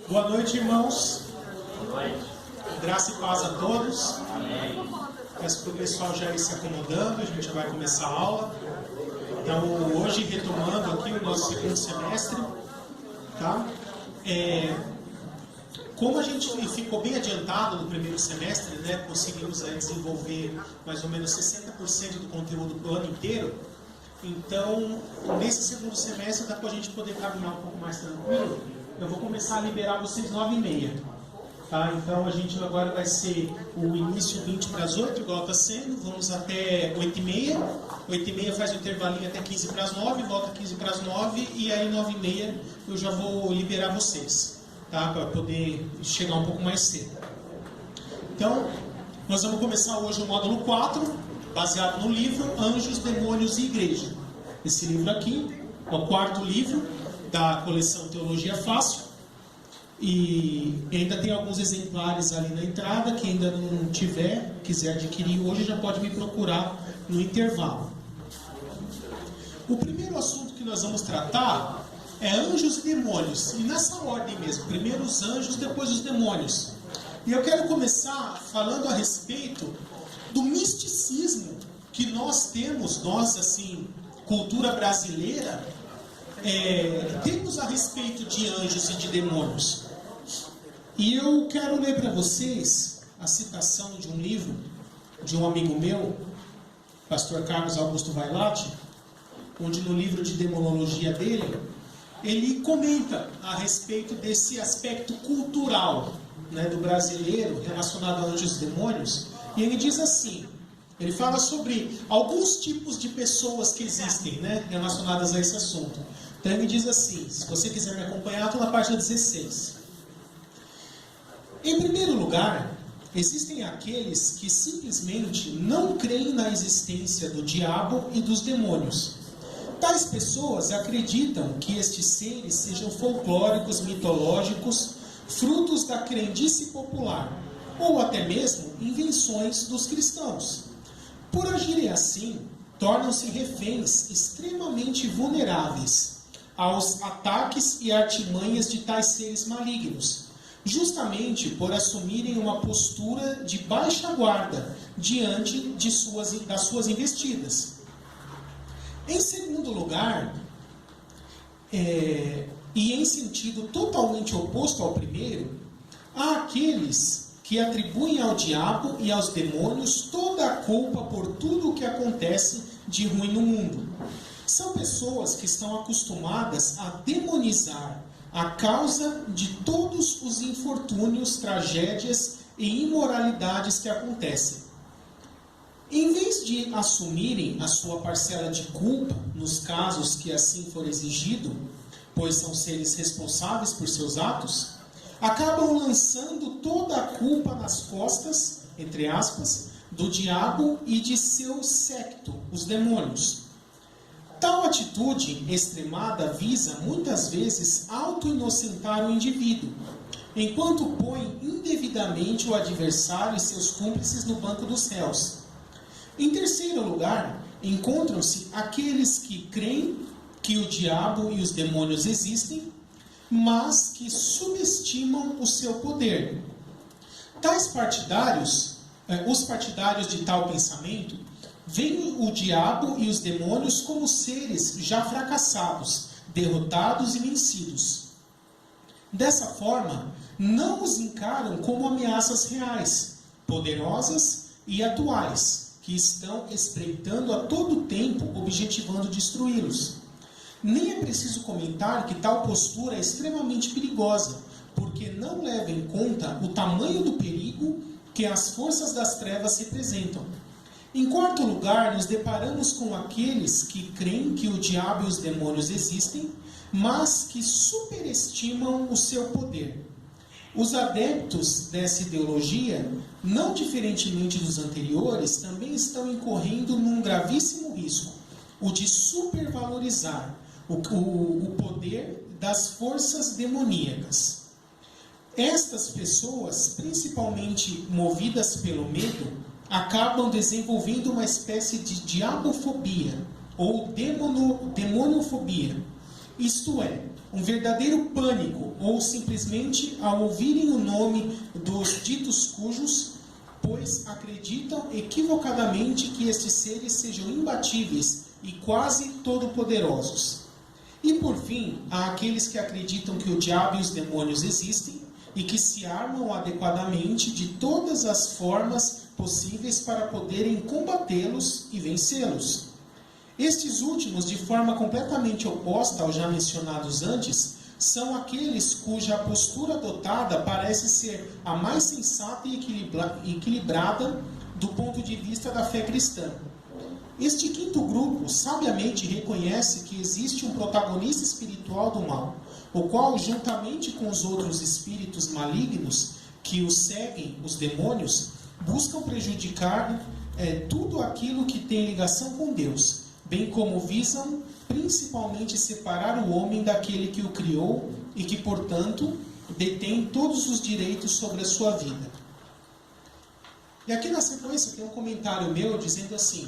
Boa noite, irmãos. Boa noite. Graça e paz a todos. Amém. Peço para o pessoal já ir se acomodando, a gente já vai começar a aula. Então, hoje, retomando aqui o nosso segundo semestre, tá? Como a gente ficou bem adiantado no primeiro semestre, né, conseguimos desenvolver mais ou menos 60% do conteúdo do ano inteiro. Então, nesse segundo semestre, dá para a gente poder caminhar um pouco mais tranquilo. Eu vou começar a liberar vocês 9h30. Tá? Então, a gente agora vai ser o início 20 para as 8, igual está sendo. Vamos até 8h30. 8h30 faz o intervalinho até 15 para as 9, volta 15 para as 9. E aí, 9h30, eu já vou liberar vocês. Tá? Para poder chegar um pouco mais cedo. Então, nós vamos começar hoje o módulo 4, baseado no livro Anjos, Demônios e Igreja. Esse livro aqui é o quarto livro da coleção Teologia Fácil. E ainda tem alguns exemplares ali na entrada. Quem ainda não tiver, quiser adquirir hoje, já pode me procurar no intervalo. O primeiro assunto que nós vamos tratar é anjos e demônios. E nessa ordem mesmo, primeiro os anjos, depois os demônios. E eu quero começar falando a respeito do misticismo que nós temos, nós assim, cultura brasileira, temos a respeito de anjos e de demônios. E eu quero ler para vocês a citação de um livro de um amigo meu, pastor Carlos Augusto Vailate, onde no livro de demonologia dele, ele comenta a respeito desse aspecto cultural, né, do brasileiro relacionado a anjos e demônios. E ele diz assim, ele fala sobre alguns tipos de pessoas que existem, né, relacionadas a esse assunto. Então ele diz assim, se você quiser me acompanhar, estou na página 16. Em primeiro lugar, existem aqueles que simplesmente não creem na existência do diabo e dos demônios. Tais pessoas acreditam que estes seres sejam folclóricos, mitológicos, frutos da crendice popular, ou até mesmo invenções dos cristãos. Por agirem assim, tornam-se reféns extremamente vulneráveis aos ataques e artimanhas de tais seres malignos, justamente por assumirem uma postura de baixa guarda diante das suas investidas. Em segundo lugar, e em sentido totalmente oposto ao primeiro, há aqueles que atribuem ao diabo e aos demônios toda a culpa por tudo o que acontece de ruim no mundo. São pessoas que estão acostumadas a demonizar a causa de todos os infortúnios, tragédias e imoralidades que acontecem. Em vez de assumirem a sua parcela de culpa nos casos que assim for exigido, pois são seres responsáveis por seus atos, acabam lançando toda a culpa nas costas, entre aspas, do diabo e de seu séquito, os demônios. Tal atitude extremada visa, muitas vezes, auto-inocentar o indivíduo, enquanto põe indevidamente o adversário e seus cúmplices no banco dos réus. Em terceiro lugar, encontram-se aqueles que creem que o diabo e os demônios existem, mas que subestimam o seu poder. Tais partidários, os partidários de tal pensamento, veem o diabo e os demônios como seres já fracassados, derrotados e vencidos. Dessa forma, não os encaram como ameaças reais, poderosas e atuais, que estão espreitando a todo tempo, objetivando destruí-los. Nem é preciso comentar que tal postura é extremamente perigosa, porque não leva em conta o tamanho do perigo que as forças das trevas representam. Em quarto lugar, nos deparamos com aqueles que creem que o diabo e os demônios existem, mas que superestimam o seu poder. Os adeptos dessa ideologia, não diferentemente dos anteriores, também estão incorrendo num gravíssimo risco, o de supervalorizar o poder das forças demoníacas. Estas pessoas, principalmente movidas pelo medo, acabam desenvolvendo uma espécie de diabofobia ou demonofobia, Isto é, um verdadeiro pânico, ou simplesmente ao ouvirem o nome dos ditos cujos, pois acreditam equivocadamente que estes seres sejam imbatíveis e quase todo-poderosos. E por fim, há aqueles que acreditam que o diabo e os demônios existem e que se armam adequadamente de todas as formas possíveis para poderem combatê-los e vencê-los. Estes últimos, de forma completamente oposta aos já mencionados antes, são aqueles cuja postura adotada parece ser a mais sensata e equilibrada do ponto de vista da fé cristã. Este quinto grupo sabiamente reconhece que existe um protagonista espiritual do mal, o qual, juntamente com os outros espíritos malignos que o seguem, os demônios, buscam prejudicar tudo aquilo que tem ligação com Deus, bem como visam principalmente separar o homem daquele que o criou e que, portanto, detém todos os direitos sobre a sua vida. E aqui na sequência tem um comentário meu dizendo assim: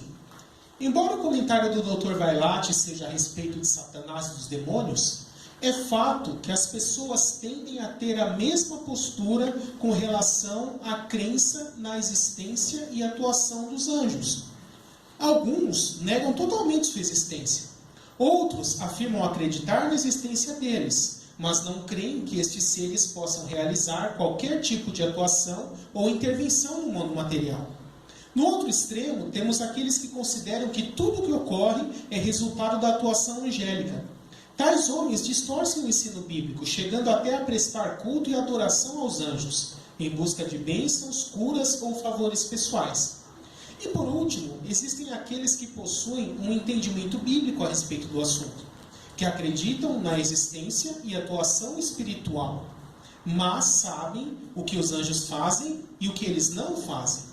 embora o comentário do Dr. Vailate seja a respeito de Satanás e dos demônios, é fato que as pessoas tendem a ter a mesma postura com relação à crença na existência e atuação dos anjos. Alguns negam totalmente sua existência. Outros afirmam acreditar na existência deles, mas não creem que estes seres possam realizar qualquer tipo de atuação ou intervenção no mundo material. No outro extremo, temos aqueles que consideram que tudo o que ocorre é resultado da atuação angélica. Tais homens distorcem o ensino bíblico, chegando até a prestar culto e adoração aos anjos, em busca de bênçãos, curas ou favores pessoais. E por último, existem aqueles que possuem um entendimento bíblico a respeito do assunto, que acreditam na existência e atuação espiritual, mas sabem o que os anjos fazem e o que eles não fazem.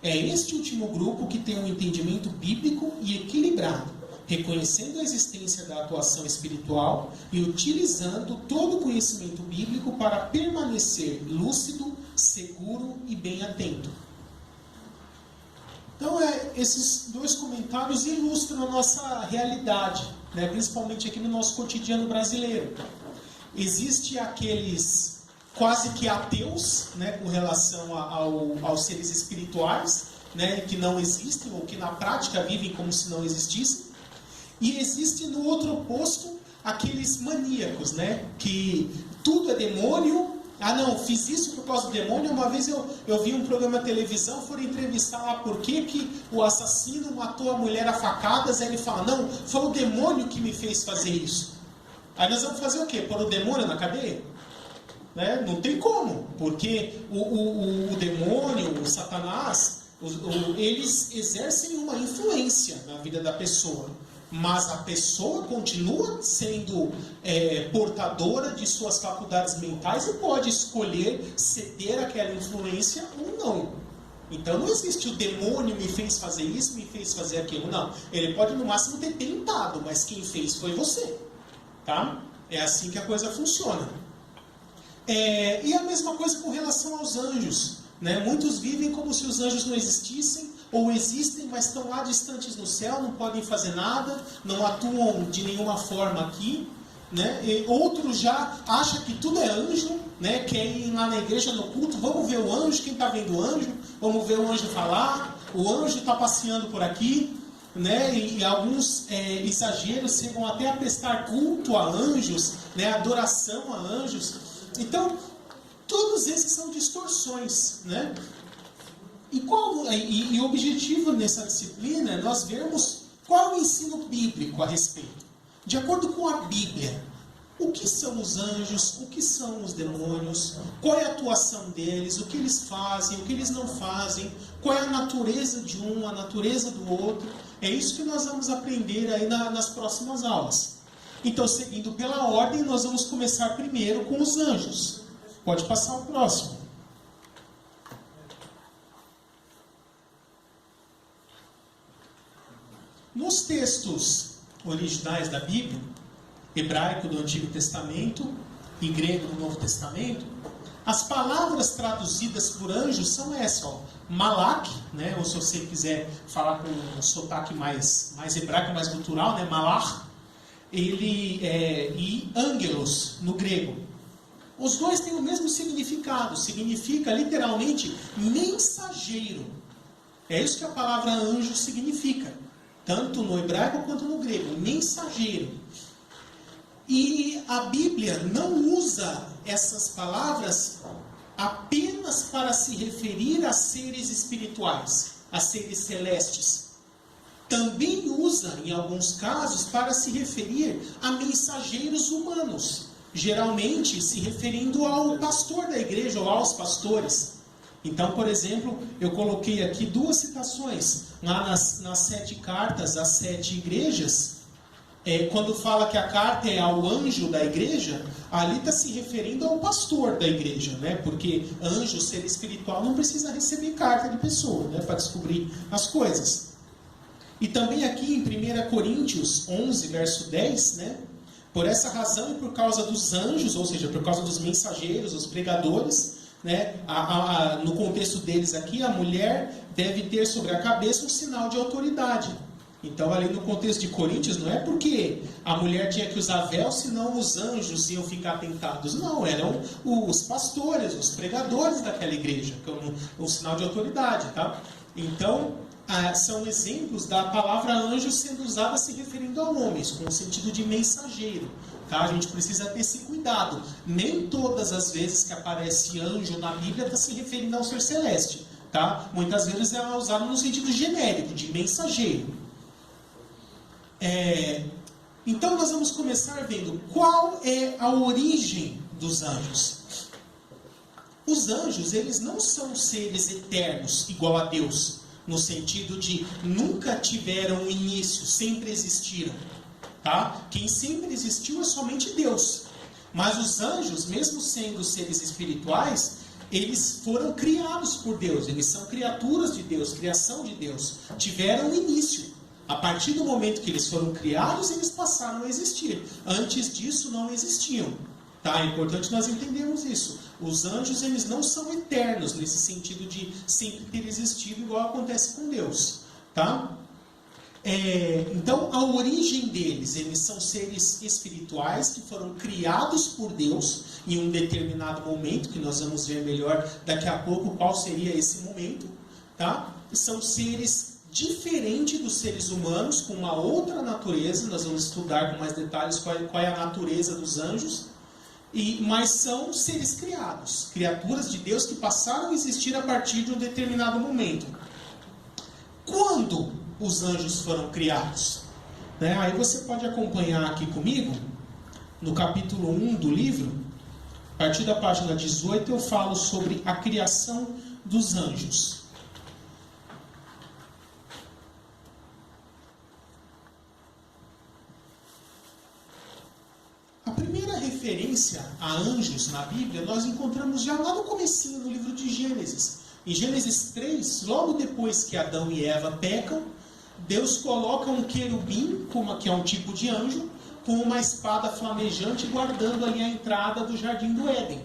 É este último grupo que tem um entendimento bíblico e equilibrado, reconhecendo a existência da atuação espiritual e utilizando todo o conhecimento bíblico para permanecer lúcido, seguro e bem atento. Então, esses dois comentários ilustram a nossa realidade, né? Principalmente aqui no nosso cotidiano brasileiro. Existem aqueles quase que ateus, né, com relação aos seres espirituais, né, que não existem ou que na prática vivem como se não existissem. E existe no outro oposto aqueles maníacos, né, que tudo é demônio. Ah, não, fiz isso por causa do demônio. Uma vez eu vi um programa de televisão, foram entrevistar lá por que o assassino matou a mulher a facadas. Aí ele fala: não, foi o demônio que me fez fazer isso. Aí nós vamos fazer o quê? Pôr o demônio na cadeia? Né? Não tem como, porque o demônio, o Satanás, eles exercem uma influência na vida da pessoa. Mas a pessoa continua sendo portadora de suas faculdades mentais e pode escolher ceder àquela influência ou não. Então não existe o demônio me fez fazer isso, me fez fazer aquilo. Não. Ele pode no máximo ter tentado, mas quem fez foi você. Tá? É assim que a coisa funciona. E a mesma coisa com relação aos anjos. Né? Muitos vivem como se os anjos não existissem, ou existem, mas estão lá distantes no céu, não podem fazer nada, não atuam de nenhuma forma aqui. Né? E outros já acham que tudo é anjo, né? Quer ir lá na igreja, no culto, vamos ver o anjo, quem está vendo o anjo, vamos ver o anjo falar, o anjo está passeando por aqui. Né? E alguns exageros chegam até a prestar culto a anjos, né? Adoração a anjos. Então, todos esses são distorções, né? E o objetivo nessa disciplina é nós vermos qual é o ensino bíblico a respeito. De acordo com a Bíblia, o que são os anjos, o que são os demônios, qual é a atuação deles, o que eles fazem, o que eles não fazem, qual é a natureza de um, a natureza do outro. É isso que nós vamos aprender aí nas próximas aulas. Então, seguindo pela ordem, nós vamos começar primeiro com os anjos. Pode passar o próximo. Nos textos originais da Bíblia, hebraico do Antigo Testamento e grego do Novo Testamento, as palavras traduzidas por anjos são essas, ó, malak, né? Ou se você quiser falar com um sotaque mais hebraico, mais cultural, né? Malach, e angelos no grego. Os dois têm o mesmo significado, significa literalmente mensageiro. É isso que a palavra anjo significa, tanto no hebraico quanto no grego, mensageiro. E a Bíblia não usa essas palavras apenas para se referir a seres espirituais, a seres celestes. Também usa, em alguns casos, para se referir a mensageiros humanos, geralmente se referindo ao pastor da igreja ou aos pastores. Então, por exemplo, eu coloquei aqui 2 citações, lá nas 7 cartas às 7 igrejas. Quando fala que a carta é ao anjo da igreja, ali está se referindo ao pastor da igreja, né? Porque anjo, ser espiritual, não precisa receber carta de pessoa, né? Para descobrir as coisas. E também aqui em 1 Coríntios 11, verso 10, né? Por essa razão e por causa dos anjos, ou seja, por causa dos mensageiros, os pregadores, né? No contexto deles aqui, a mulher deve ter sobre a cabeça um sinal de autoridade. Então, ali no contexto de Coríntios, não é porque a mulher tinha que usar véu, senão os anjos iam ficar tentados. Não, eram os pastores, os pregadores daquela igreja, que é um sinal de autoridade, tá? Então, são exemplos da palavra anjo sendo usada se referindo a homens, com o sentido de mensageiro. Tá? A gente precisa ter esse cuidado. Nem todas as vezes que aparece anjo na Bíblia está se referindo ao ser celeste. Tá? Muitas vezes é usado no sentido genérico, de mensageiro. Então nós vamos começar vendo qual é a origem dos anjos. Os anjos, eles não são seres eternos, igual a Deus, no sentido de nunca tiveram início, sempre existiram. Tá? Quem sempre existiu é somente Deus. Mas os anjos, mesmo sendo seres espirituais, eles foram criados por Deus, eles são criaturas de Deus, criação de Deus, tiveram início. A partir do momento que eles foram criados, eles passaram a existir. Antes disso, não existiam. Tá? É importante nós entendermos isso. Os anjos, eles não são eternos, nesse sentido de sempre ter existido, igual acontece com Deus. Tá? Então, a origem deles, eles são seres espirituais que foram criados por Deus em um determinado momento, que nós vamos ver melhor daqui a pouco qual seria esse momento. Tá? São seres diferente dos seres humanos, com uma outra natureza. Nós vamos estudar com mais detalhes qual é a natureza dos anjos, mas são seres criados, criaturas de Deus que passaram a existir a partir de um determinado momento. Quando os anjos foram criados? Aí você pode acompanhar aqui comigo, no capítulo 1 do livro, a partir da página 18, eu falo sobre a criação dos anjos. A primeira referência a anjos na Bíblia nós encontramos já lá no comecinho do livro de Gênesis. Em Gênesis 3, logo depois que Adão e Eva pecam, Deus coloca um querubim, que é um tipo de anjo, com uma espada flamejante guardando ali a entrada do jardim do Éden.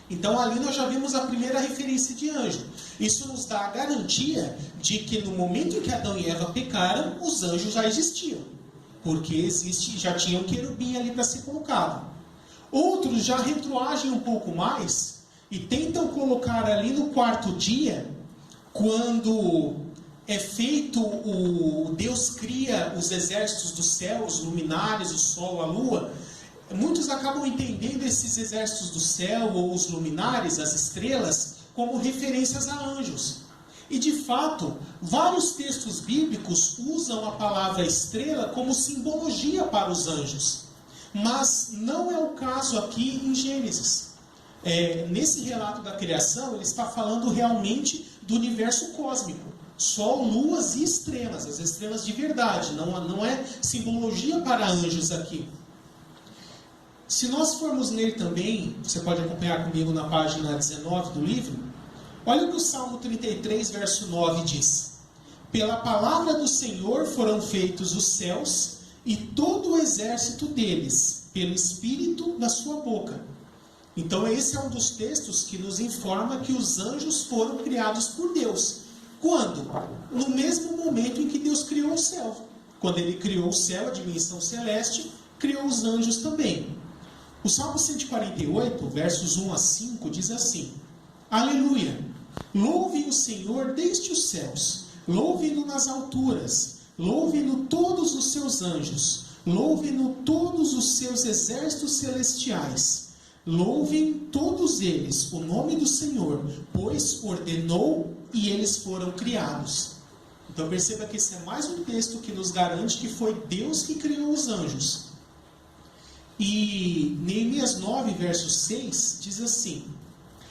Então ali nós já vimos a primeira referência de anjo. Isso nos dá a garantia de que no momento em que Adão e Eva pecaram, os anjos já existiam. Porque já tinha um querubim ali para ser colocado. Outros já retroagem um pouco mais e tentam colocar ali no 4º dia, quando é feito Deus cria os exércitos do céu, os luminares, o sol, a lua. Muitos acabam entendendo esses exércitos do céu ou os luminares, as estrelas, como referências a anjos. E de fato, vários textos bíblicos usam a palavra estrela como simbologia para os anjos. Mas não é o caso aqui em Gênesis. Nesse relato da criação, ele está falando realmente do universo cósmico. Sol, luas e estrelas, as estrelas de verdade. Não é simbologia para anjos aqui. Se nós formos ler também, você pode acompanhar comigo na página 19 do livro, olha o que o Salmo 33, verso 9 diz. Pela palavra do Senhor foram feitos os céus e todo o exército deles, pelo Espírito da sua boca. Então esse é um dos textos que nos informa que os anjos foram criados por Deus. Quando? No mesmo momento em que Deus criou o céu. quando ele criou o céu, a dimensão celeste, criou os anjos também. O Salmo 148, versos 1 a 5, diz assim: Aleluia! Louve o Senhor desde os céus, louve-no nas alturas, louve-no todos os seus anjos, louve-no todos os seus exércitos celestiais. Louvem todos eles o nome do Senhor, pois ordenou e eles foram criados. Então perceba que esse é mais um texto que nos garante que foi Deus que criou os anjos. E Neemias 9, verso 6, diz assim: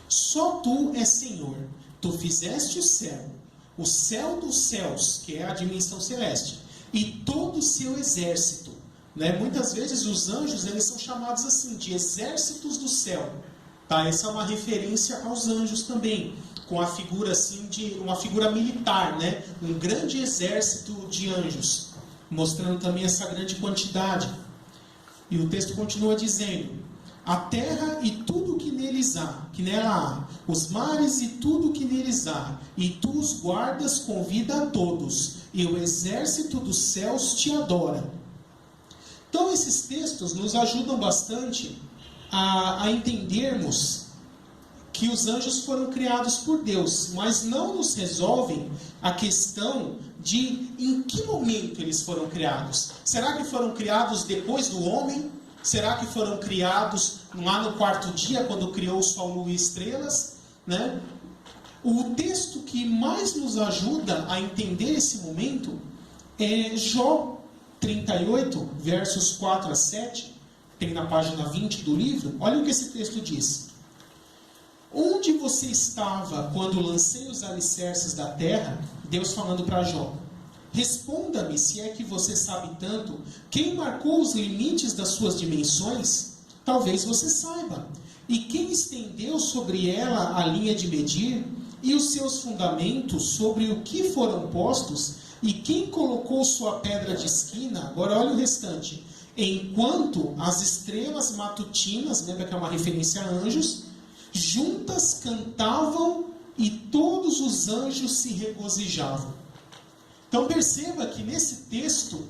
Só tu és Senhor, tu fizeste o céu dos céus, que é a dimensão celeste, e todo o seu exército. Muitas vezes os anjos, eles são chamados assim, de exércitos do céu. Tá? Essa é uma referência aos anjos também, com a figura assim de uma figura militar, um grande exército de anjos, mostrando também essa grande quantidade. E o texto continua dizendo: a terra e tudo que nela há, os mares e tudo que neles há, e tu os guardas com vida a todos, e o exército dos céus te adora. Então esses textos nos ajudam bastante a entendermos que os anjos foram criados por Deus, mas não nos resolvem a questão de em que momento eles foram criados. Será que foram criados depois do homem? Será que foram criados lá no quarto dia, quando criou o sol, lua e estrelas? O texto que mais nos ajuda a entender esse momento é Jó 38, versos 4 a 7, tem na página 20 do livro. Olha o que esse texto diz: Onde você estava quando lancei os alicerces da terra? Deus falando para Jó. Responda-me, se é que você sabe tanto, quem marcou os limites das suas dimensões? Talvez você saiba. E quem estendeu sobre ela a linha de medir? E os seus fundamentos, sobre o que foram postos? E quem colocou sua pedra de esquina? Agora olha o restante. Enquanto as estrelas matutinas, lembra que é uma referência a anjos, juntas cantavam e todos os anjos se regozijavam. Então perceba que nesse texto,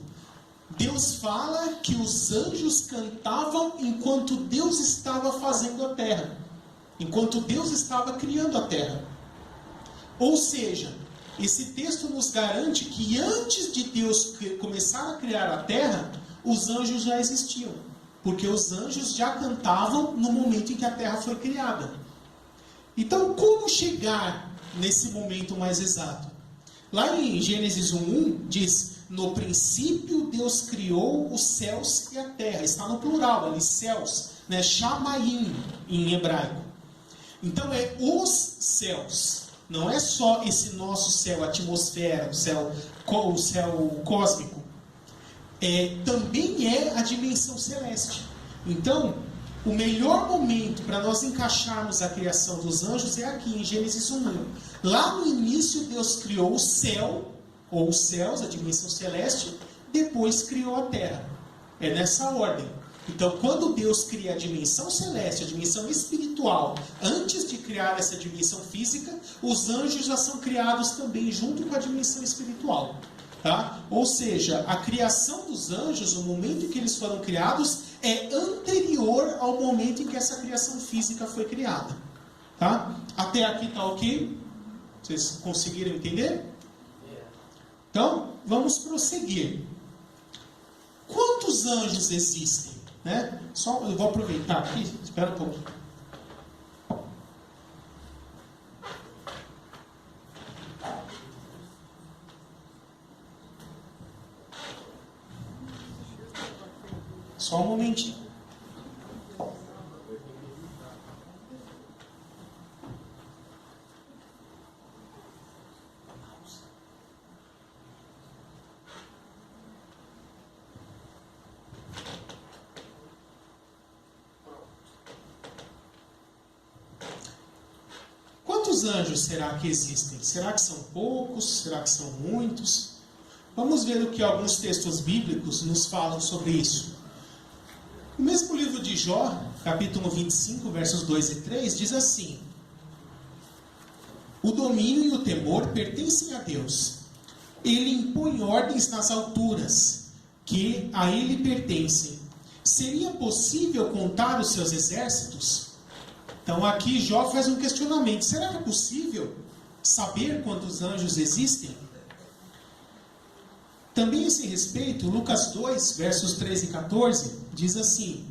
Deus fala que os anjos cantavam enquanto Deus estava fazendo a terra, enquanto Deus estava criando a terra. Ou seja, esse texto nos garante que antes de Deus começar a criar a terra, os anjos já existiam, porque os anjos já cantavam no momento em que a terra foi criada. Então, como chegar nesse momento mais exato? Lá em Gênesis 1:1 diz: no princípio Deus criou os céus e a terra. Está no plural ali, céus, Shamayim em hebraico. Então é os céus. Não é só esse nosso céu, a atmosfera, o céu cósmico. Também é a dimensão celeste. Então, o melhor momento para nós encaixarmos a criação dos anjos é aqui em Gênesis 1:1. Lá no início Deus criou o céu, ou os céus, a dimensão celeste, depois criou a terra. É nessa ordem. Então, quando Deus cria a dimensão celeste, a dimensão espiritual, antes de criar essa dimensão física, os anjos já são criados também junto com a dimensão espiritual. Tá? Ou seja, a criação dos anjos, o momento em que eles foram criados, é anterior ao momento em que essa criação física foi criada. Tá? Até aqui está ok? Vocês conseguiram entender? Então, vamos prosseguir. Quantos anjos existem? Eu vou aproveitar aqui, espera um pouquinho. Só um momentinho. Quantos anjos será que existem? Será que são poucos? Será que são muitos? Vamos ver o que alguns textos bíblicos nos falam sobre isso. O mesmo livro de Jó, capítulo 25, versos 2 e 3, diz assim: O domínio e o temor pertencem a Deus. ele impõe ordens nas alturas, que a ele pertencem. Seria possível contar os seus exércitos? Então aqui Jó faz um questionamento. Será que é possível saber quantos anjos existem? Também a esse respeito, Lucas 2, versos 13 e 14, diz assim: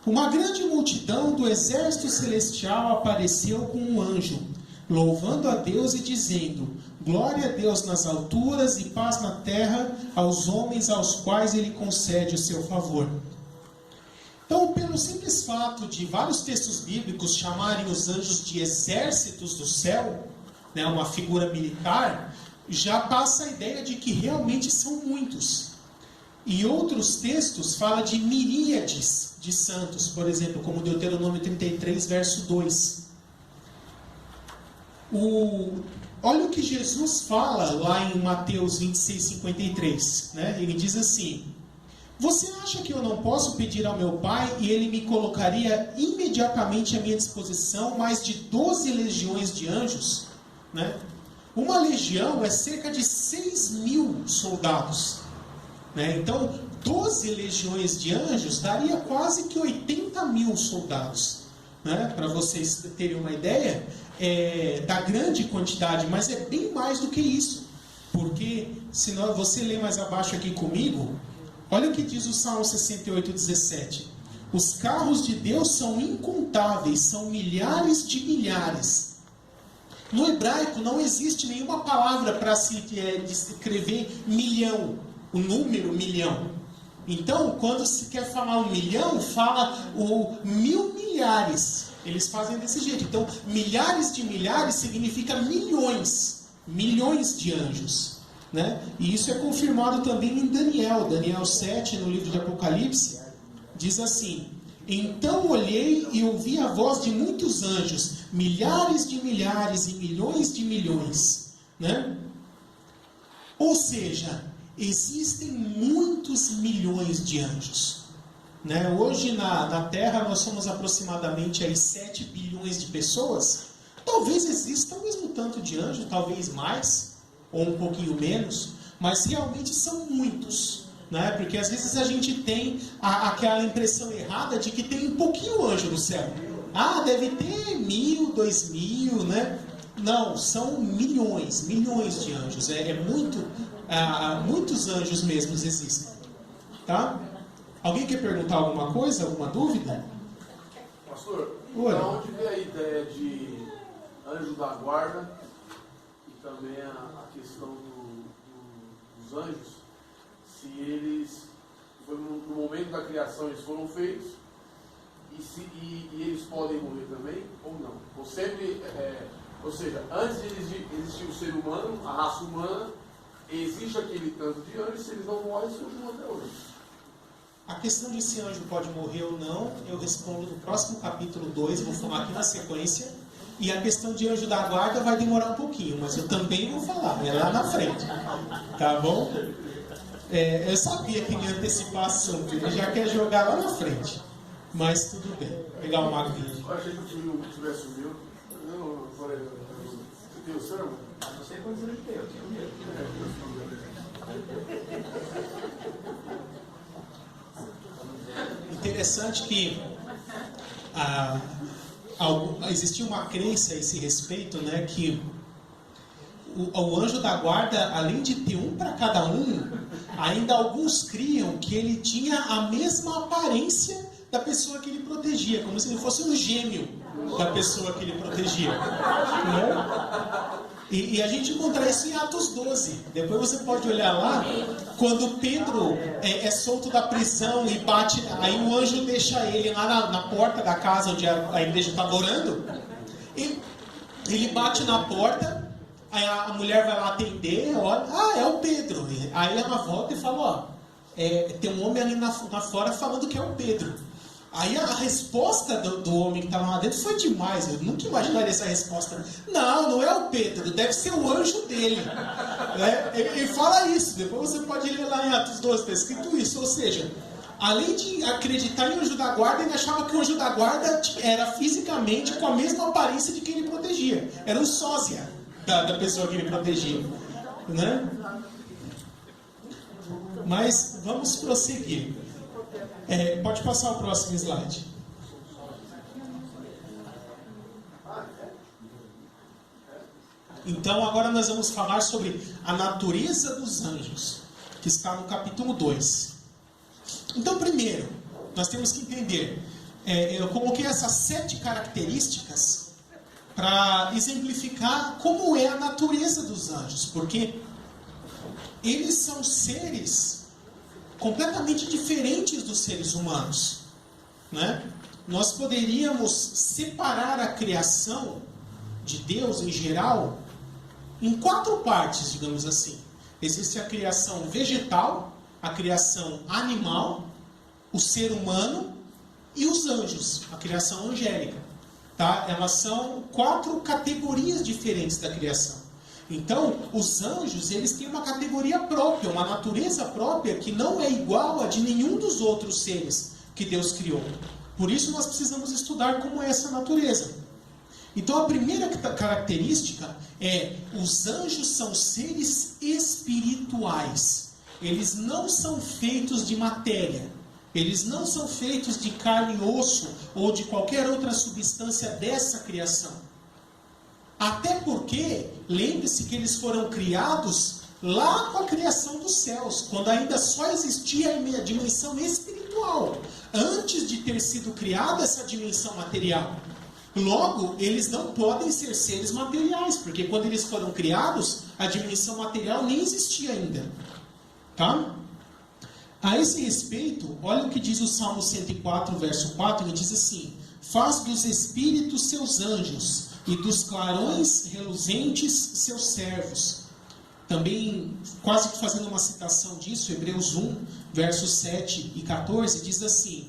uma grande multidão do exército celestial apareceu com um anjo, louvando a Deus e dizendo: glória a Deus nas alturas e paz na terra aos homens aos quais Ele concede o seu favor. Então, pelo simples fato de vários textos bíblicos chamarem os anjos de exércitos do céu, né, uma figura militar, já passa a ideia de que realmente são muitos. E outros textos falam de miríades de santos, por exemplo, como Deuteronômio 33, verso 2. Olha o que Jesus fala lá em Mateus 26, 53. Né? Ele diz assim: você acha que eu não posso pedir ao meu Pai e Ele me colocaria imediatamente à minha disposição mais de 12 legiões de anjos? Né? Uma legião é cerca de 6.000 soldados. Né? Então, 12 legiões de anjos daria quase que 80.000 soldados. Né? Para vocês terem uma ideia da grande quantidade, mas é bem mais do que isso. Porque, se você ler mais abaixo aqui comigo, olha o que diz o Salmo 68, 17. Os carros de Deus são incontáveis, são milhares de milhares. No hebraico não existe nenhuma palavra para se descrever milhão, o número milhão. Então, quando se quer falar 1 milhão, fala o 1.000 milhares. Eles fazem desse jeito. Então, milhares de milhares significa milhões. Milhões de anjos. Né? E isso é confirmado também em Daniel 7, no livro de Apocalipse. Diz assim: então olhei e ouvi a voz de muitos anjos, milhares de milhares e milhões de milhões. Né? Ou seja, existem muitos milhões de anjos. Né? Hoje na Terra nós somos aproximadamente aí 7 bilhões de pessoas. Talvez exista o mesmo tanto de anjos, talvez mais, ou um pouquinho menos, mas realmente são muitos. Né? Porque às vezes a gente tem aquela impressão errada de que tem um pouquinho anjo no céu. Ah, deve ter 1.000, 2.000, né? Não, são milhões de anjos. Muitos anjos mesmos existem. Tá? Alguém quer perguntar alguma coisa, alguma dúvida? Pastor, Oi. da onde vem a ideia de anjo da guarda e também a questão dos anjos, se eles, no momento da criação, eles foram feitos e eles podem morrer também ou não? Ou sempre, ou seja, antes de existir o ser humano, a raça humana, existe aquele tanto de anjos, se eles não morrem, surgem até hoje. A questão de se anjo pode morrer ou não, eu respondo no próximo capítulo 2, vou falar aqui na sequência. E a questão de anjo da guarda vai demorar um pouquinho, mas eu também vou falar, é lá na frente. Tá bom? Eu sabia que me antecipar assunto, ele já quer jogar lá na frente. Mas tudo bem. Vou pegar o mago vídeo. Eu achei que o filho tivesse o meu. Eu não falei. Você tem o seu, irmão? Não sei quantos anos tem, eu tenho medo. Interessante que existia uma crença a esse respeito, né, que o anjo da guarda, além de ter um para cada um, ainda alguns criam que ele tinha a mesma aparência da pessoa que ele protegia, como se ele fosse um gêmeo da pessoa que ele protegia. Né? E a gente encontra isso em Atos 12. Depois você pode olhar lá, quando Pedro é solto da prisão e bate, aí o anjo deixa ele lá na porta da casa onde a igreja está adorando. Ele bate na porta, aí a mulher vai lá atender, olha, é o Pedro. Aí ela volta e fala, tem um homem ali lá fora falando que é o Pedro. Aí a resposta do homem que estava lá dentro foi demais. Eu nunca imaginaria essa resposta. Não é o Pedro, deve ser o anjo dele. Né? Ele fala isso. Depois você pode ler lá em Atos 12, está escrito isso. Ou seja, além de acreditar em anjo da guarda, ele achava que o anjo da guarda era fisicamente com a mesma aparência de quem ele protegia. Era um sósia da pessoa que ele protegia. Né? Mas vamos prosseguir. Pode passar o próximo slide. Então agora nós vamos falar sobre a natureza dos anjos, que está no capítulo 2. Então primeiro, nós temos que entender, eu coloquei essas 7 características para exemplificar como é a natureza dos anjos, porque eles são seres completamente diferentes dos seres humanos, né? Nós poderíamos separar a criação de Deus em geral em 4 partes, digamos assim. Existe a criação vegetal, a criação animal, o ser humano e os anjos, a criação angélica. Tá? Elas são 4 categorias diferentes da criação. Então, os anjos, eles têm uma categoria própria, uma natureza própria que não é igual a de nenhum dos outros seres que Deus criou. Por isso nós precisamos estudar como é essa natureza. Então a primeira característica é: os anjos são seres espirituais. Eles não são feitos de matéria. Eles não são feitos de carne e osso ou de qualquer outra substância dessa criação. Até porque, lembre-se que eles foram criados lá com a criação dos céus, quando ainda só existia a dimensão espiritual, antes de ter sido criada essa dimensão material. Logo, eles não podem ser seres materiais, porque quando eles foram criados, a dimensão material nem existia ainda. Tá? A esse respeito, olha o que diz o Salmo 104, verso 4, ele diz assim: faz dos espíritos seus anjos, e dos clarões reluzentes seus servos. Também, quase que fazendo uma citação disso, Hebreus 1, versos 7 e 14, diz assim: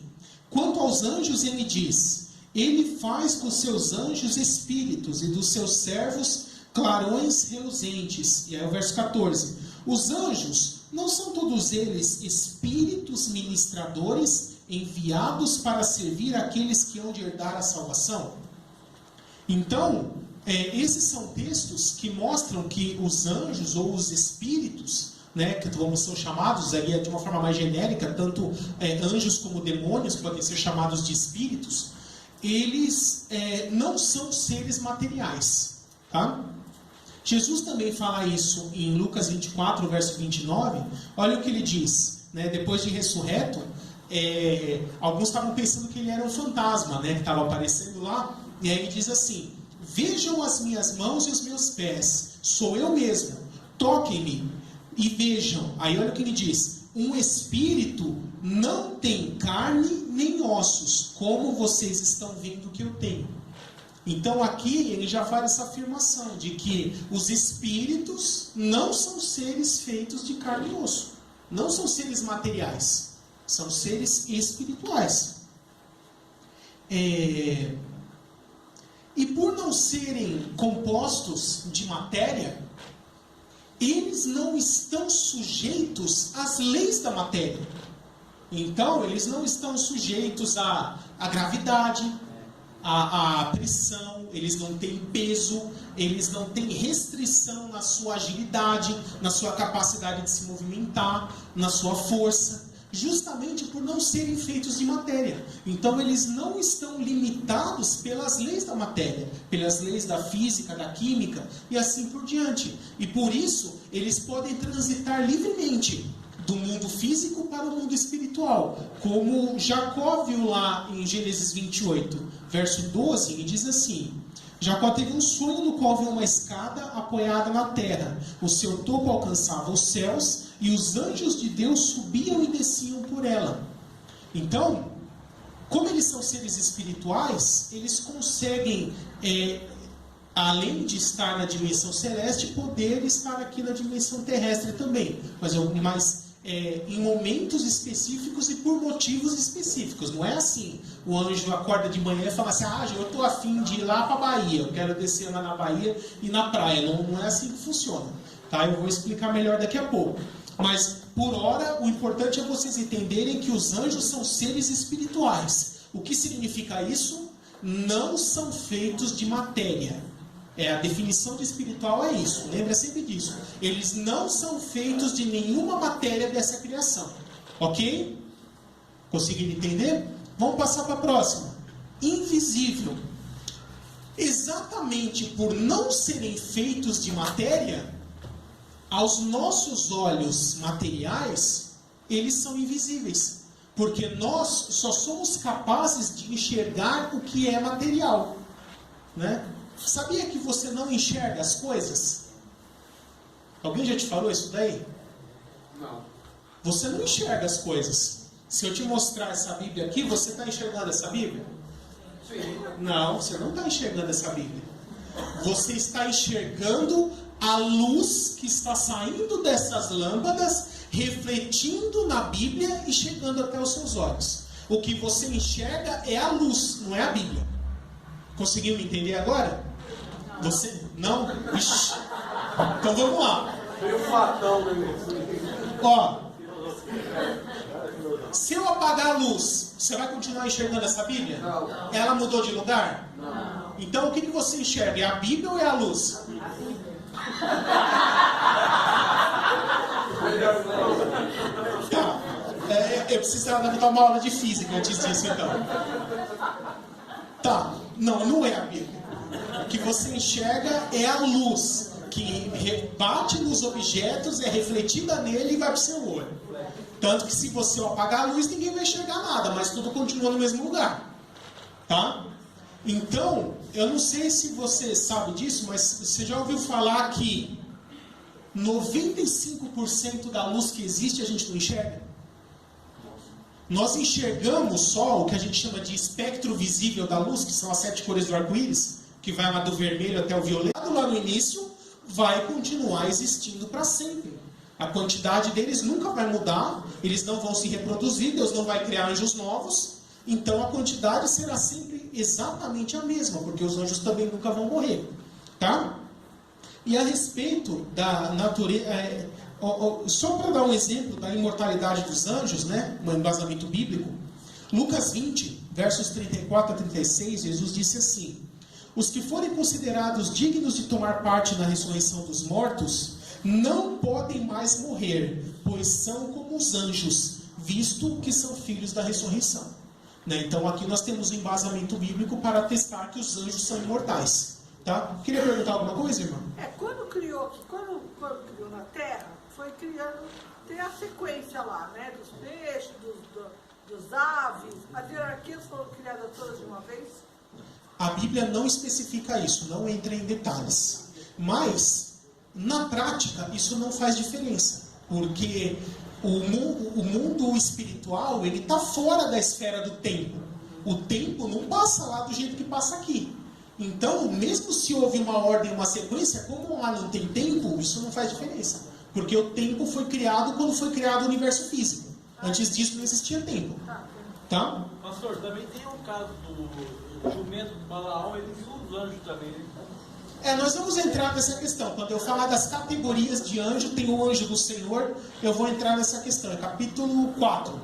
quanto aos anjos, ele diz: ele faz dos seus anjos espíritos e dos seus servos clarões reluzentes. E aí o verso 14: os anjos não são todos eles espíritos ministradores enviados para servir aqueles que hão de herdar a salvação? Então, esses são textos que mostram que os anjos ou os espíritos, né, que são chamados aí de uma forma mais genérica, tanto anjos como demônios podem ser chamados de espíritos, eles não são seres materiais. Tá? Jesus também fala isso em Lucas 24, verso 29. Olha o que ele diz, né, depois de ressurreto, alguns estavam pensando que ele era um fantasma, né, que estava aparecendo lá. E aí ele diz assim: vejam as minhas mãos e os meus pés, sou eu mesmo, toquem-me e vejam. Aí olha o que ele diz: um espírito não tem carne nem ossos, como vocês estão vendo que eu tenho. Então aqui ele já faz essa afirmação de que os espíritos não são seres feitos de carne e osso, não são seres materiais, são seres espirituais. E por não serem compostos de matéria, eles não estão sujeitos às leis da matéria. Então, eles não estão sujeitos à gravidade, à pressão, eles não têm peso, eles não têm restrição na sua agilidade, na sua capacidade de se movimentar, na sua força, justamente por não serem feitos de matéria. Então eles não estão limitados pelas leis da matéria, pelas leis da física, da química e assim por diante. E por isso eles podem transitar livremente do mundo físico para o mundo espiritual, como Jacó viu lá em Gênesis 28, verso 12, ele diz assim: Jacó teve um sonho no qual viu uma escada apoiada na terra, o seu topo alcançava os céus e os anjos de Deus subiam e desciam por ela. Então, como eles são seres espirituais, eles conseguem, além de estar na dimensão celeste, poder estar aqui na dimensão terrestre também, mas em momentos específicos e por motivos específicos. Não é assim, o anjo acorda de manhã e fala assim: eu estou a fim de ir lá para a Bahia, eu quero descer lá na Bahia e na praia. Não é assim que funciona, tá? Eu vou explicar melhor daqui a pouco. Mas, por hora, o importante é vocês entenderem que os anjos são seres espirituais. O que significa isso? Não são feitos de matéria. A definição de espiritual é isso. Lembra sempre disso. Eles não são feitos de nenhuma matéria dessa criação. Ok? Conseguiram entender? Vamos passar para a próxima. Invisível. Exatamente por não serem feitos de matéria, aos nossos olhos materiais, eles são invisíveis. Porque nós só somos capazes de enxergar o que é material. Né? Sabia que você não enxerga as coisas? Alguém já te falou isso daí? Não. Você não enxerga as coisas. Se eu te mostrar essa Bíblia aqui, você está enxergando essa Bíblia? Sim. Não, você não está enxergando essa Bíblia. Você está enxergando a luz que está saindo dessas lâmpadas, refletindo na Bíblia e chegando até os seus olhos. O que você enxerga é a luz, não é a Bíblia. Conseguiu me entender agora? Você? Não? Ixi. Então vamos lá. Foi um fatão, né? Ó. Se eu apagar a luz, você vai continuar enxergando essa Bíblia? Não. Ela mudou de lugar? Não. Então o que você enxerga? É a Bíblia ou é a luz? Melhor não. Tá. Eu precisava dar uma aula de física antes disso, então. Tá. Não é a Bíblia. O que você enxerga é a luz que bate nos objetos, é refletida nele e vai para o seu olho. Tanto que se você apagar a luz, ninguém vai enxergar nada, mas tudo continua no mesmo lugar. Tá? Então, eu não sei se você sabe disso, mas você já ouviu falar que 95% da luz que existe a gente não enxerga? Nós enxergamos só o que a gente chama de espectro visível da luz, que são as 7 cores do arco-íris, que vai lá do vermelho até o violeta, lá no início, vai continuar existindo para sempre. A quantidade deles nunca vai mudar, eles não vão se reproduzir, Deus não vai criar anjos novos, então a quantidade será sempre exatamente a mesma, porque os anjos também nunca vão morrer. Tá? E a respeito da natureza... só para dar um exemplo da imortalidade dos anjos, né? Um embasamento bíblico, Lucas 20, versos 34 a 36, Jesus disse assim: os que forem considerados dignos de tomar parte na ressurreição dos mortos, não podem mais morrer, pois são como os anjos, visto que são filhos da ressurreição. Né? Então aqui nós temos um embasamento bíblico para atestar que os anjos são imortais. Tá? Queria perguntar alguma coisa, irmão? Quando criou na Terra, foi criando, tem a sequência lá, né? Dos peixes, dos aves, as hierarquias foram criadas todas de uma vez? A Bíblia não especifica isso, não entra em detalhes. Mas, na prática, isso não faz diferença. Porque o mundo espiritual, ele está fora da esfera do tempo. O tempo não passa lá do jeito que passa aqui. Então, mesmo se houve uma ordem, uma sequência, como lá não tem tempo, isso não faz diferença. Porque o tempo foi criado quando foi criado o universo físico. Antes disso não existia tempo. Tá? Pastor, também tem um caso do jumento do Balaão, ele viu os anjos também. Nós vamos entrar nessa questão. Quando eu falar das categorias de anjo, tem o anjo do Senhor, eu vou entrar nessa questão. É capítulo 4.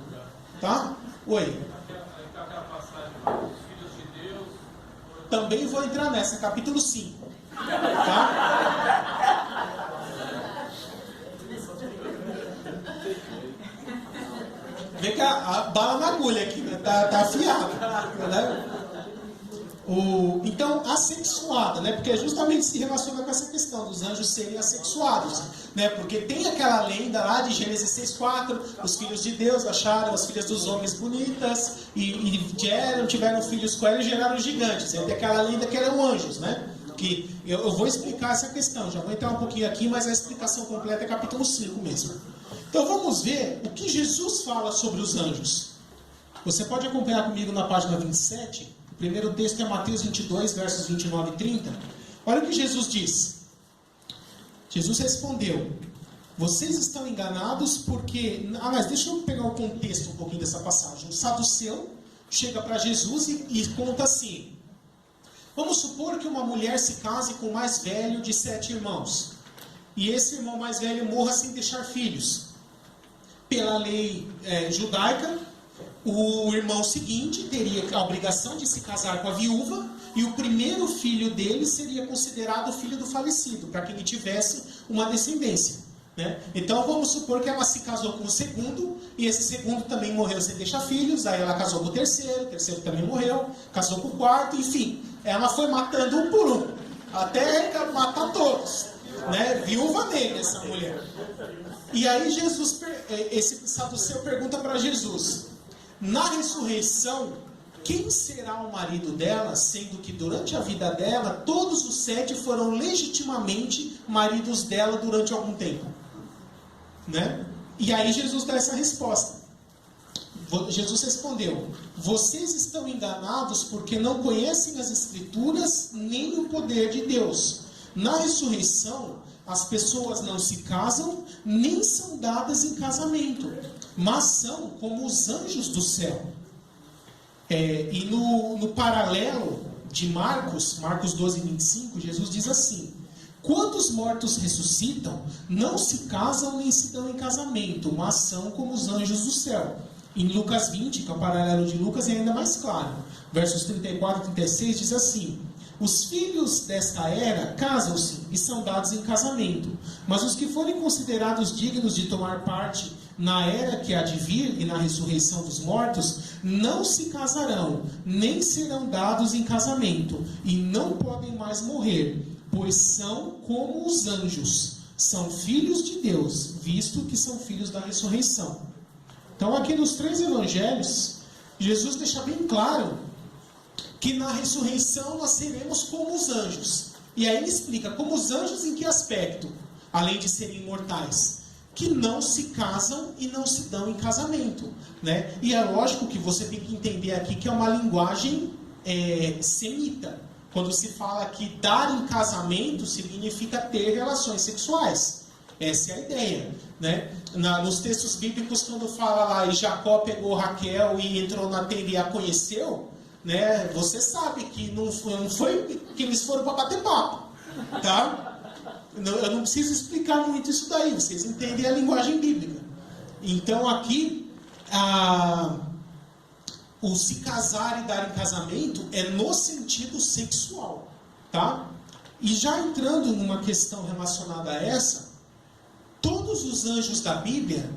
Tá? Oi. Também vou entrar nessa, capítulo 5. Tá? Vê que a bala na agulha aqui, né? Tá afiada. Né? Então, assexuada, né? Porque justamente se relaciona com essa questão dos anjos serem assexuados. Né? Porque tem aquela lenda lá de Gênesis 6,4, os filhos de Deus acharam as filhas dos homens bonitas e tiveram filhos com ela e geraram gigantes. Aí tem aquela lenda que eram anjos, né? Que eu vou explicar essa questão, já vou entrar um pouquinho aqui, mas a explicação completa é capítulo 5 mesmo. Então vamos ver o que Jesus fala sobre os anjos. Você pode acompanhar comigo na página 27. O primeiro texto é Mateus 22, versos 29 e 30. Olha o que Jesus diz. Jesus respondeu: vocês estão enganados porque... mas deixa eu pegar o contexto um pouquinho dessa passagem. Um saduceu chega para Jesus e conta assim: vamos supor que uma mulher se case com o mais velho de 7 irmãos. E esse irmão mais velho morra sem deixar filhos. Pela lei judaica, o irmão seguinte teria a obrigação de se casar com a viúva e o primeiro filho dele seria considerado o filho do falecido, para que ele tivesse uma descendência, né? Então vamos supor que ela se casou com o segundo, e esse segundo também morreu sem deixar filhos, aí ela casou com o terceiro também morreu, casou com o quarto, enfim, ela foi matando um por um, até matar todos, né? Viúva negra essa mulher. E aí esse saduceu pergunta para Jesus: na ressurreição, quem será o marido dela, sendo que durante a vida dela, todos os 7 foram legitimamente maridos dela durante algum tempo? Né? E aí Jesus dá essa resposta. Jesus respondeu: vocês estão enganados porque não conhecem as Escrituras nem o poder de Deus. Na ressurreição, as pessoas não se casam, nem são dadas em casamento, mas são como os anjos do céu. E no paralelo de Marcos 12, 25, Jesus diz assim: quando os mortos ressuscitam, não se casam nem se dão em casamento, mas são como os anjos do céu. Em Lucas 20, que é o paralelo de Lucas, é ainda mais claro. Versos 34 e 36 diz assim: os filhos desta era casam-se e são dados em casamento, mas os que forem considerados dignos de tomar parte na era que há de vir e na ressurreição dos mortos, não se casarão, nem serão dados em casamento, e não podem mais morrer, pois são como os anjos, são filhos de Deus, visto que são filhos da ressurreição. Então aqui nos 3 evangelhos, Jesus deixa bem claro que na ressurreição nós seremos como os anjos. E aí ele explica, como os anjos em que aspecto? Além de serem imortais, que não se casam e não se dão em casamento, né? E é lógico que você tem que entender aqui que é uma linguagem semita. Quando se fala que dar em casamento significa ter relações sexuais. Essa é a ideia, né? Nos textos bíblicos, quando fala lá, e Jacó pegou Raquel e entrou na tenda e a conheceu, né? Você sabe que não foi que eles foram para bater papo, tá? Eu não preciso explicar muito isso daí, vocês entendem a linguagem bíblica. Então aqui, o se casar e dar em casamento é no sentido sexual, tá? E já entrando numa questão relacionada a essa, todos os anjos da Bíblia,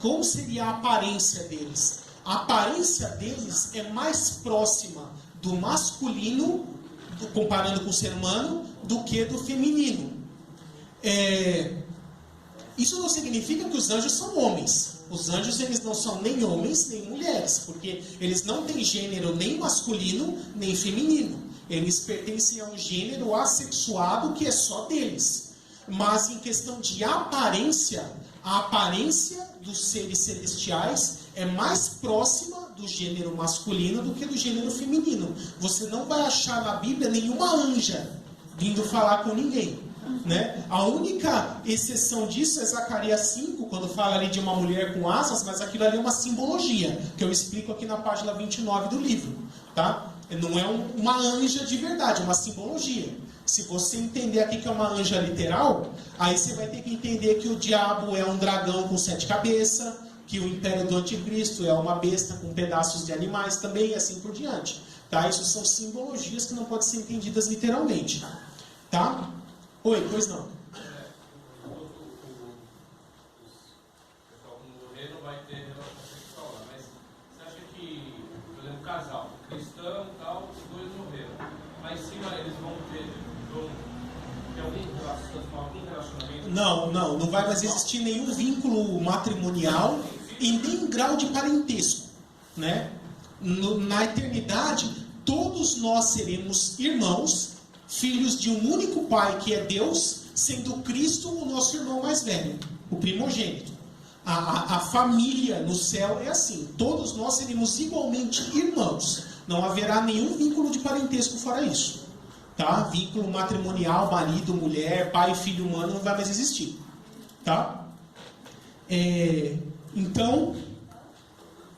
como seria a aparência deles? A aparência deles é mais próxima do masculino, comparando com o ser humano, do que do feminino. Isso não significa que os anjos são homens. Os anjos, eles não são nem homens nem mulheres, porque eles não têm gênero nem masculino nem feminino. Eles pertencem a um gênero assexuado que é só deles. Mas em questão de aparência, a aparência dos seres celestiais é mais próxima do gênero masculino do que do gênero feminino. Você não vai achar na Bíblia nenhuma anja vindo falar com ninguém, né? A única exceção disso é Zacarias 5, quando fala ali de uma mulher com asas, mas aquilo ali é uma simbologia, que eu explico aqui na página 29 do livro, tá? Não é uma anja de verdade, é uma simbologia. Se você entender aqui que é uma anja literal, aí você vai ter que entender que o diabo é um dragão com 7 cabeças, que o império do anticristo é uma besta com pedaços de animais também, e assim por diante. Tá? Isso são simbologias que não podem ser entendidas literalmente. Tá? Oi, pois não. No reino vai ter relação sexual lá, mas você acha que, por exemplo, casal, cristão e tal, os dois morreram, mas sim, eles vão ter algum relacionamento? Não vai mais existir nenhum vínculo matrimonial e nem grau de parentesco, né? Na eternidade, todos nós seremos irmãos, filhos de um único Pai que é Deus, sendo Cristo o nosso irmão mais velho, o primogênito. A família no céu é assim, todos nós seremos igualmente irmãos, não haverá nenhum vínculo de parentesco fora isso, tá? Vínculo matrimonial, marido, mulher, pai, filho humano não vai mais existir, tá? Então,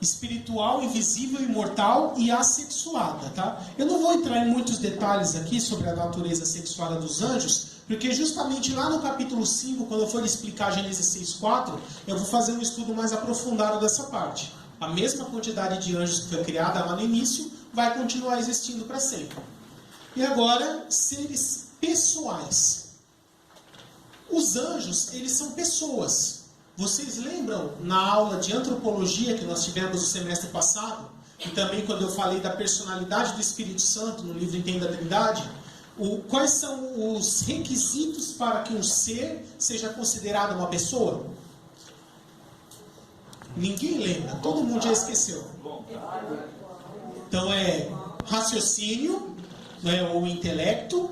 espiritual, invisível, imortal e assexuada, tá? Eu não vou entrar em muitos detalhes aqui sobre a natureza sexual dos anjos, porque justamente lá no capítulo 5, quando eu for explicar Gênesis 6:4, eu vou fazer um estudo mais aprofundado dessa parte. A mesma quantidade de anjos que foi criada lá no início vai continuar existindo para sempre. E agora, seres pessoais. Os anjos, eles são pessoas. Vocês lembram na aula de antropologia que nós tivemos no semestre passado? E também quando eu falei da personalidade do Espírito Santo no livro Entenda a Trindade? Quais são os requisitos para que um ser seja considerado uma pessoa? Ninguém lembra, todo mundo já esqueceu. Então é raciocínio, né, ou intelecto,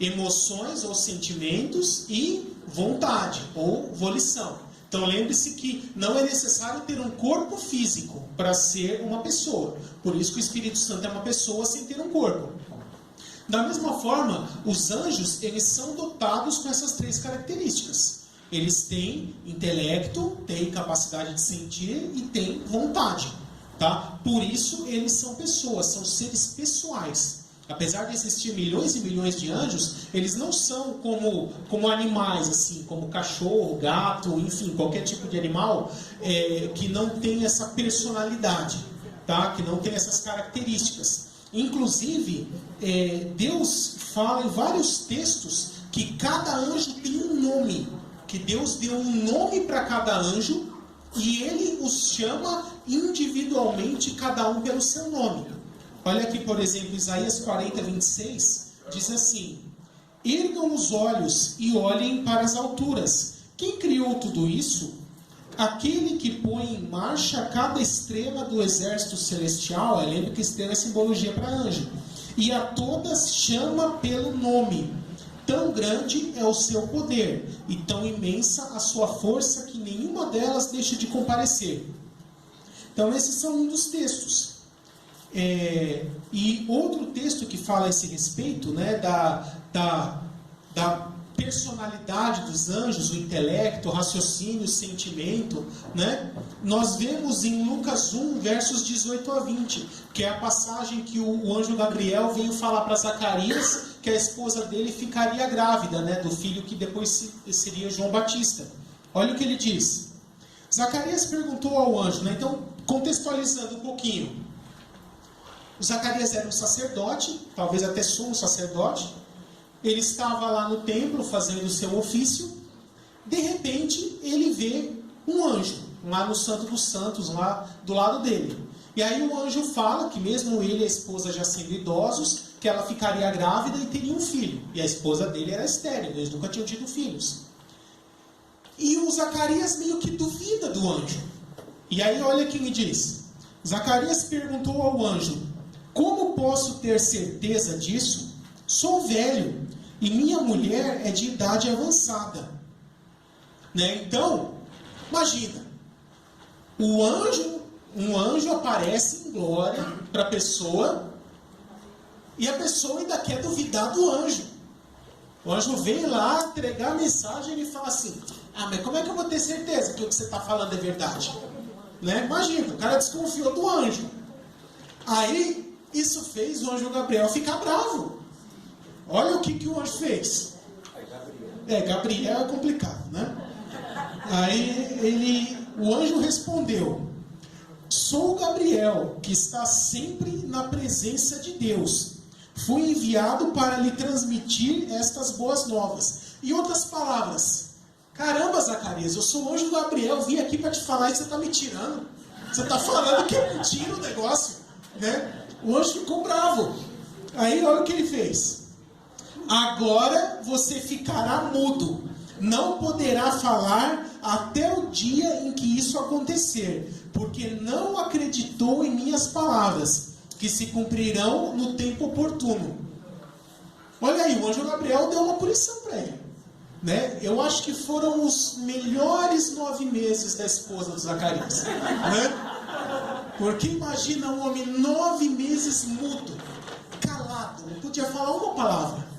emoções ou sentimentos e vontade ou volição. Então lembre-se que não é necessário ter um corpo físico para ser uma pessoa. Por isso que o Espírito Santo é uma pessoa sem ter um corpo. Da mesma forma, os anjos, eles são dotados com essas 3 características. Eles têm intelecto, têm capacidade de sentir e têm vontade. Tá? Por isso, eles são pessoas, são seres pessoais. Apesar de existir milhões e milhões de anjos, eles não são como animais, assim, como cachorro, gato, enfim, qualquer tipo de animal que não tem essa personalidade, tá? Que não tem essas características. Inclusive, Deus fala em vários textos que cada anjo tem um nome, que Deus deu um nome para cada anjo e Ele os chama individualmente, cada um pelo seu nome. Olha aqui, por exemplo, Isaías 40, 26, diz assim: ergam os olhos e olhem para as alturas. Quem criou tudo isso? Aquele que põe em marcha cada estrela do exército celestial. Lembra que estrela é simbologia para anjo. E a todas chama pelo nome. Tão grande é o seu poder, e tão imensa a sua força, que nenhuma delas deixa de comparecer. Então, esses são um dos textos. E outro texto que fala a esse respeito, né, da personalidade dos anjos, o intelecto, o raciocínio, o sentimento, né, nós vemos em Lucas 1, versos 18 a 20, que é a passagem que o anjo Gabriel veio falar para Zacarias que a esposa dele ficaria grávida, né, do filho que depois seria João Batista. Olha o que ele diz. Zacarias perguntou ao anjo, né, então, contextualizando um pouquinho. O Zacarias era um sacerdote, talvez até sumo sacerdote. Ele estava lá no templo fazendo o seu ofício. De repente, ele vê um anjo, lá no Santo dos Santos, lá do lado dele. E aí o anjo fala que mesmo ele e a esposa já sendo idosos, que ela ficaria grávida e teria um filho. E a esposa dele era estéril, eles nunca tinham tido filhos. E o Zacarias meio que duvida do anjo. E aí olha o que me diz. Zacarias perguntou ao anjo: como posso ter certeza disso? Sou velho e minha mulher é de idade avançada. Né? Então, imagina, um anjo aparece em glória para a pessoa e a pessoa ainda quer duvidar do anjo. O anjo vem lá entregar a mensagem e ele fala assim: mas como é que eu vou ter certeza que o que você está falando é verdade? Né? Imagina, o cara desconfiou do anjo. Aí isso fez o anjo Gabriel ficar bravo. Olha o que o anjo fez. Gabriel é complicado, né? Aí o anjo respondeu: sou Gabriel, que está sempre na presença de Deus. Fui enviado para lhe transmitir estas boas novas. Em outras palavras, caramba, Zacarias, eu sou o anjo Gabriel, vim aqui para te falar e você está me tirando. Você está falando que é mentira o negócio, né? O anjo ficou bravo. Aí olha o que ele fez. Agora você ficará mudo. Não poderá falar até o dia em que isso acontecer, porque não acreditou em minhas palavras, que se cumprirão no tempo oportuno. Olha aí, o anjo Gabriel deu uma punição para ele. Né? Eu acho que foram os melhores 9 meses da esposa do Zacarias. Né? Porque imagina um homem 9 meses mudo, calado, não podia falar uma palavra.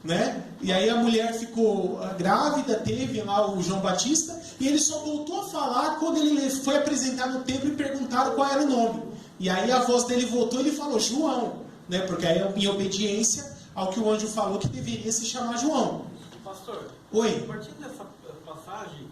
Né? E aí a mulher ficou grávida, teve lá o João Batista, e ele só voltou a falar quando ele foi apresentar no templo e perguntaram qual era o nome. E aí a voz dele voltou e ele falou João, né? Porque aí em obediência ao que o anjo falou que deveria se chamar João. Pastor, Oi. a partir dessa passagem,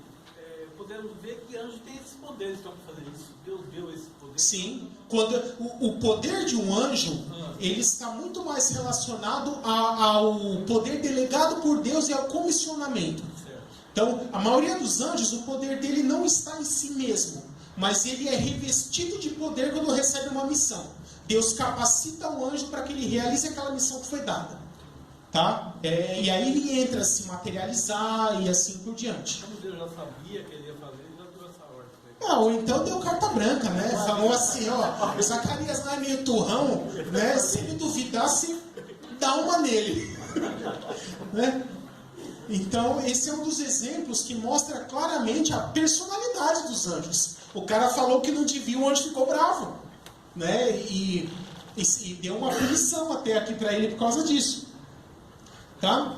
podemos ver que anjos têm esses poderes então, para fazer isso. Deus deu esse poder. Sim, quando o poder de um anjo, ele está muito mais relacionado ao poder delegado por Deus e ao comissionamento. Certo. Então, a maioria dos anjos, o poder dele não está em si mesmo, mas ele é revestido de poder quando recebe uma missão. Deus capacita o anjo para que ele realize aquela missão que foi dada. Tá? E aí ele entra a se materializar e assim por diante. Como Deus já sabia que ele ia fazer, ele já deu essa ordem. Ou então deu carta branca, né? Falou assim, ó, o Zacarias não é meio turrão, né? Se ele duvidasse, dá uma nele. Né? Então, esse é um dos exemplos que mostra claramente a personalidade dos anjos. O cara falou que não devia, o anjo ficou bravo, né? E deu uma punição até aqui para ele por causa disso. Tá?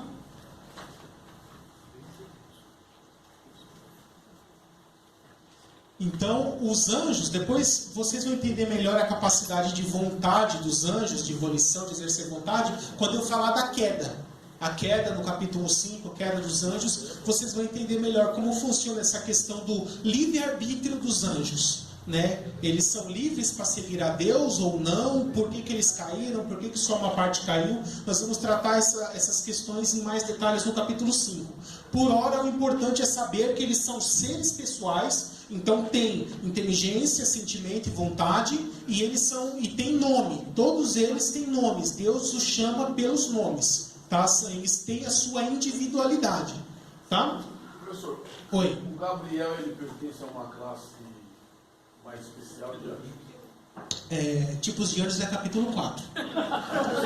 Então, os anjos, depois vocês vão entender melhor a capacidade de vontade dos anjos, de volição, de exercer vontade, quando eu falar da queda. A queda, no capítulo 5, a queda dos anjos, vocês vão entender melhor como funciona essa questão do livre-arbítrio dos anjos. Né? Eles são livres para seguir a Deus ou não, por que eles caíram, por que só uma parte caiu. Nós vamos tratar essas questões em mais detalhes no capítulo 5. Por hora, o importante é saber que eles são seres pessoais, então tem inteligência, sentimento e vontade, e têm nome. Todos eles têm nomes, Deus os chama pelos nomes, tá? Eles têm a sua individualidade. Tá? Professor, Oi. O Gabriel, ele pertence a uma classe mais especial de anjos? Tipos de anjos é capítulo 4.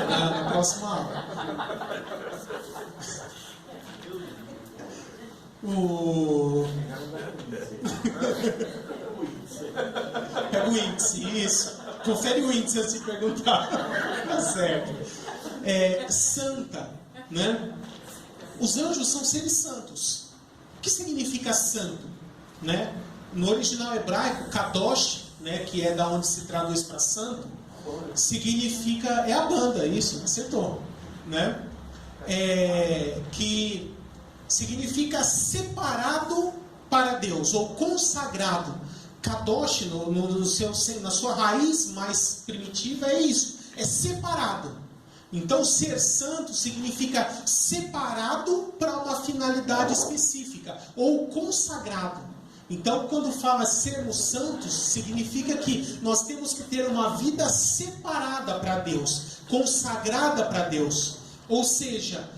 Na próxima aula. Pega o índice, isso. Confere o índice antes de perguntar. Tá certo. Santa, né? Os anjos são seres santos. O que significa santo? Né? No original hebraico, kadosh, né, que é da onde se traduz para santo, significa, é a banda, isso, acertou, né? Que significa separado para Deus, ou consagrado. Kadosh, na sua raiz mais primitiva, é isso, é separado. Então, ser santo significa separado para uma finalidade específica, ou consagrado. Então, quando fala sermos santos, significa que nós temos que ter uma vida separada para Deus, consagrada para Deus. Ou seja,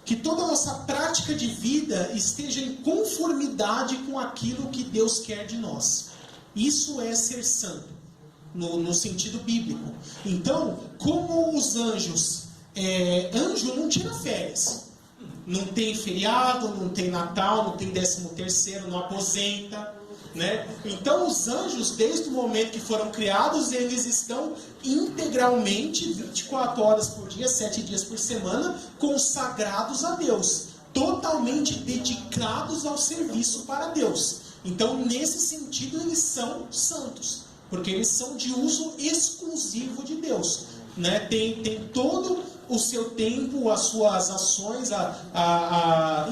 que toda a nossa prática de vida esteja em conformidade com aquilo que Deus quer de nós. Isso é ser santo, no sentido bíblico. Então, como os anjos, anjo não tira férias. Não tem feriado, não tem Natal, não tem 13º, não aposenta, né? Então os anjos, desde o momento que foram criados, eles estão integralmente, 24 horas por dia, 7 dias por semana, consagrados a Deus, totalmente dedicados ao serviço para Deus. Então, nesse sentido, eles são santos, porque eles são de uso exclusivo de Deus, né? Tem todo o seu tempo, as suas ações,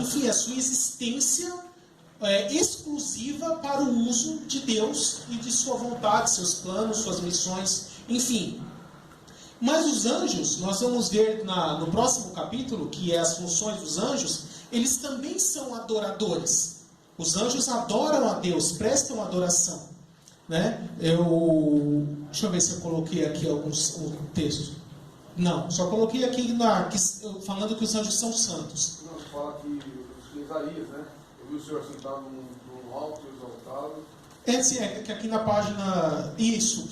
enfim, a sua existência exclusiva para o uso de Deus e de sua vontade, seus planos, suas missões, enfim. Mas os anjos, nós vamos ver no próximo capítulo, que é as funções dos anjos, eles também são adoradores. Os anjos adoram a Deus, prestam adoração. Né? Deixa eu ver se eu coloquei aqui um texto. Não, só coloquei aqui falando que os anjos são santos. Não, você fala que Isaías, né? Eu vi o Senhor sentado no alto e exaltado. Que aqui na página,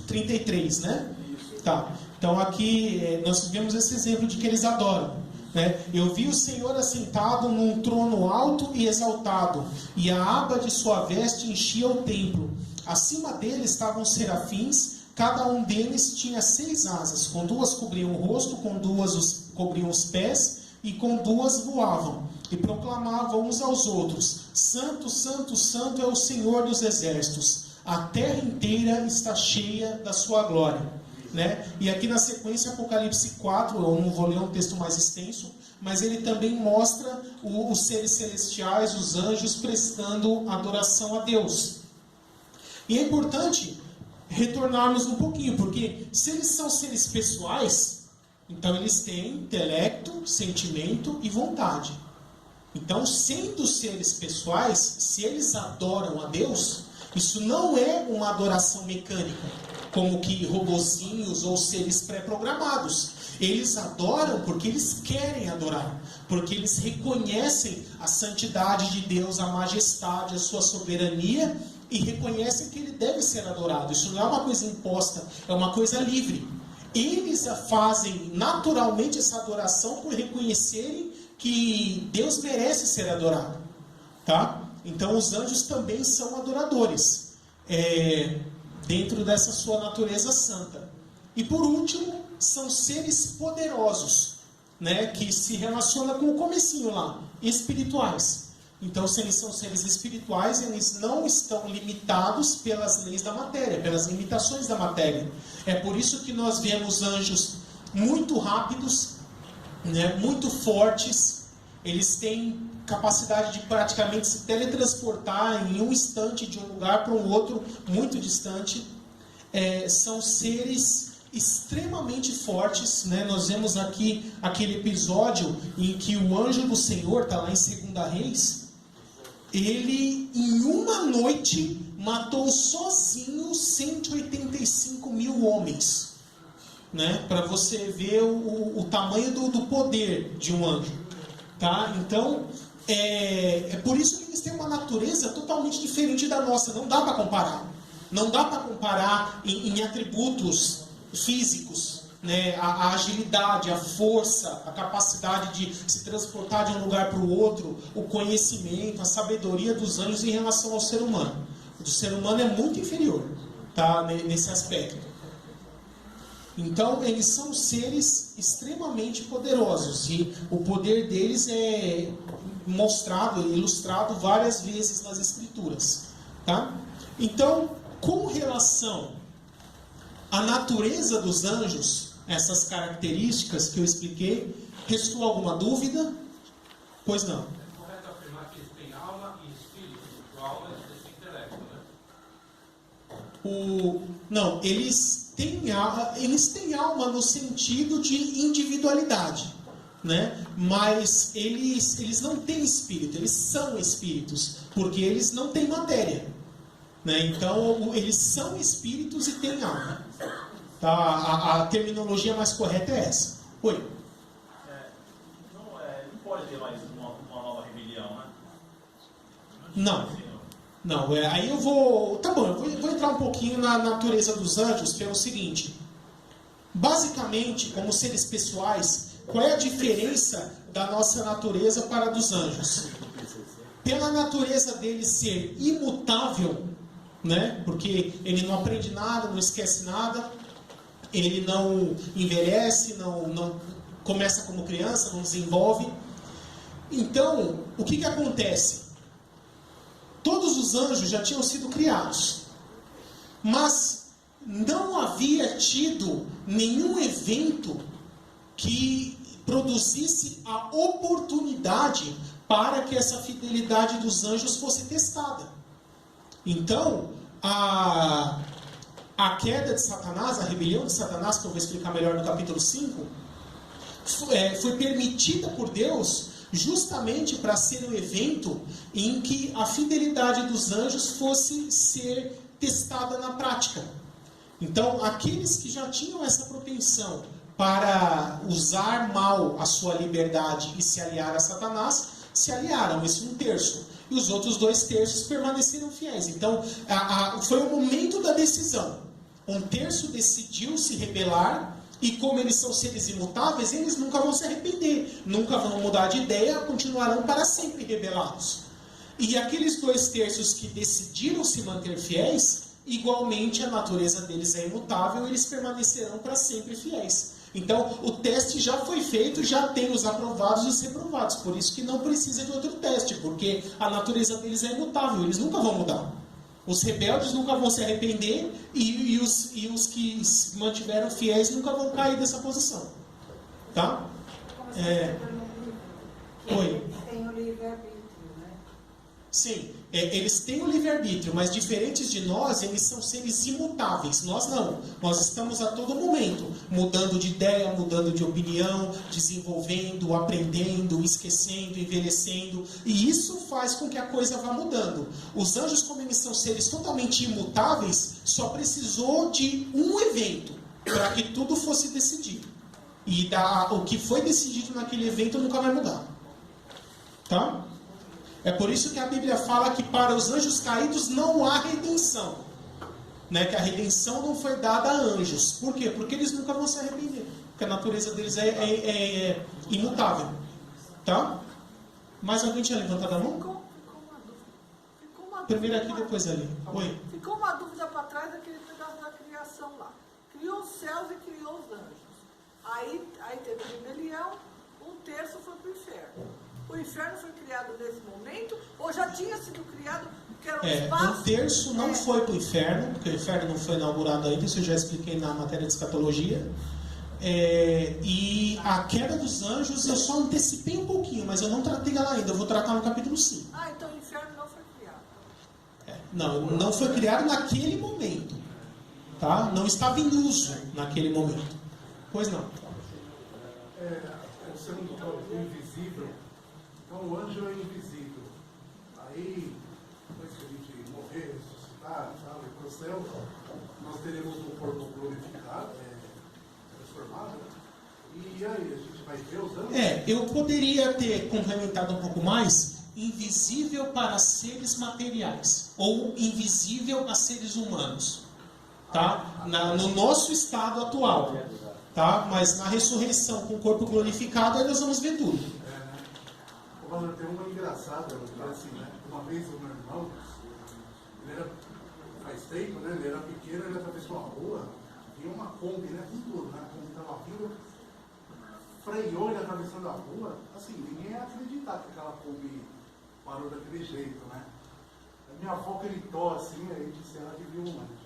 33, né? Isso. Tá. Então aqui nós vemos esse exemplo de que eles adoram. Né? Eu vi o Senhor assentado num trono alto e exaltado, e a aba de sua veste enchia o templo. Acima dele estavam serafins. Cada um deles tinha 6 asas, com 2 cobriam o rosto, com 2 cobriam os pés, e com 2 voavam, e proclamavam uns aos outros: Santo, Santo, Santo é o Senhor dos exércitos, a terra inteira está cheia da sua glória. né? E aqui na sequência, Apocalipse 4, eu não vou ler um texto mais extenso, mas ele também mostra os seres celestiais, os anjos, prestando adoração a Deus. E é importante retornarmos um pouquinho, porque se eles são seres pessoais, então eles têm intelecto, sentimento e vontade. Então, sendo seres pessoais, se eles adoram a Deus, isso não é uma adoração mecânica, como que robozinhos ou seres pré-programados. Eles adoram porque eles querem adorar, porque eles reconhecem a santidade de Deus, a majestade, a sua soberania, e reconhecem que ele deve ser adorado. Isso não é uma coisa imposta, é uma coisa livre. Eles fazem naturalmente essa adoração por reconhecerem que Deus merece ser adorado, tá? Então os anjos também são adoradores, dentro dessa sua natureza santa. E por último, são seres poderosos, né, que se relacionam com o comecinho lá, espirituais. Então, se eles são seres espirituais, eles não estão limitados pelas leis da matéria, pelas limitações da matéria. É por isso que nós vemos anjos muito rápidos, né, muito fortes. Eles têm capacidade de praticamente se teletransportar em um instante de um lugar para um outro muito distante. São seres extremamente fortes, né? Nós vemos aqui aquele episódio em que o anjo do Senhor, está lá em 2 Reis, ele em uma noite matou sozinho 185 mil homens, né? Para você ver o tamanho do poder de um anjo, tá? Então é por isso que eles têm uma natureza totalmente diferente da nossa. Não dá para comparar. Não dá para comparar em atributos físicos, né? A agilidade, a força, a capacidade de se transportar de um lugar para o outro, o conhecimento, a sabedoria dos anjos em relação ao ser humano. O do ser humano é muito inferior, tá? Nesse aspecto. Então, eles são seres extremamente poderosos e o poder deles é mostrado, ilustrado várias vezes nas Escrituras, tá? Então, com relação à natureza dos anjos, essas características que eu expliquei, restou alguma dúvida? Pois não. É correto afirmar que eles têm alma e espírito? A alma é intelecto, né? Não, eles têm alma no sentido de individualidade, né? Mas eles não têm espírito, eles são espíritos, porque eles não têm matéria, né? Então, eles são espíritos e têm alma. Tá? A terminologia mais correta é essa. Oi? Não pode ter mais uma nova rebelião, né? Não, aí eu vou... Tá bom, eu vou entrar um pouquinho na natureza dos anjos, que é o seguinte. Basicamente, como seres pessoais, qual é a diferença da nossa natureza para a dos anjos? Pela natureza dele ser imutável, né? Porque ele não aprende nada, não esquece nada, ele não envelhece, não começa como criança, não desenvolve. Então, o que acontece? Todos os anjos já tinham sido criados, mas não havia tido nenhum evento que produzisse a oportunidade para que essa fidelidade dos anjos fosse testada. Então, a queda de Satanás, a rebelião de Satanás, que eu vou explicar melhor no capítulo 5, foi permitida por Deus justamente para ser um evento em que a fidelidade dos anjos fosse ser testada na prática. Então, aqueles que já tinham essa propensão para usar mal a sua liberdade e se aliar a Satanás, se aliaram, esse 1/3. E os outros 2/3 permaneceram fiéis. Então, foi o momento da decisão. 1/3 decidiu se rebelar, e como eles são seres imutáveis, eles nunca vão se arrepender, nunca vão mudar de ideia, continuarão para sempre rebelados. E aqueles 2/3 que decidiram se manter fiéis, igualmente a natureza deles é imutável, eles permanecerão para sempre fiéis. Então, o teste já foi feito, já tem os aprovados e os reprovados. Por isso que não precisa de outro teste, porque a natureza deles é imutável, eles nunca vão mudar. Os rebeldes nunca vão se arrepender e os que se mantiveram fiéis nunca vão cair dessa posição. Tá? Oi. Tem o livre-arbítrio, né? Sim, eles têm o livre-arbítrio, mas diferentes de nós, eles são seres imutáveis. Nós não. Nós estamos a todo momento mudando de ideia, mudando de opinião, desenvolvendo, aprendendo, esquecendo, envelhecendo. E isso faz com que a coisa vá mudando. Os anjos, como eles são seres totalmente imutáveis, só precisou de um evento para que tudo fosse decidido. E o que foi decidido naquele evento nunca vai mudar. Tá? É por isso que a Bíblia fala que para os anjos caídos não há redenção. Né? Que a redenção não foi dada a anjos. Por quê? Porque eles nunca vão se arrepender. Porque a natureza deles é imutável. Tá? Mais alguém tinha levantado a mão? Ficou uma dúvida. Primeiro aqui, depois ali. Oi. Ficou uma dúvida para trás daquele pedaço da criação lá. Criou os céus e criou os anjos. Aí teve rebelião, 1/3 foi para o inferno. O inferno foi criado nesse momento, ou já tinha sido criado, que era um espaço... 1/3 não foi para o inferno, porque o inferno não foi inaugurado ainda, isso eu já expliquei na matéria de escatologia. E a queda dos anjos eu só antecipei um pouquinho, mas eu não tratei ela ainda, eu vou tratar no capítulo 5. Então o inferno não foi criado. Não foi criado naquele momento. Tá? Não estava em uso naquele momento. Pois não. O segundo tópico, invisível. Então o anjo é invisível. Aí, depois que a gente morrer, ressuscitar, sabe, para o céu, nós teremos um corpo glorificado, transformado. E aí, a gente vai ver os anjos? Eu poderia ter complementado um pouco mais. Invisível para seres materiais. Ou invisível a seres humanos. Tá? No nosso estado atual. Tá? Mas na ressurreição com o corpo glorificado, aí nós vamos ver tudo. Tem uma engraçada, assim, né? Uma vez o meu irmão, ele era, faz tempo, né? Ele era pequeno, ele atravessou a rua, e uma Kombi, né? Com tudo, né? A Kombi estava vindo, freou ele atravessando a rua, assim, ninguém ia acreditar que aquela Kombi parou daquele jeito, né? A minha avó gritou assim, aí disse ela que viu um anjo.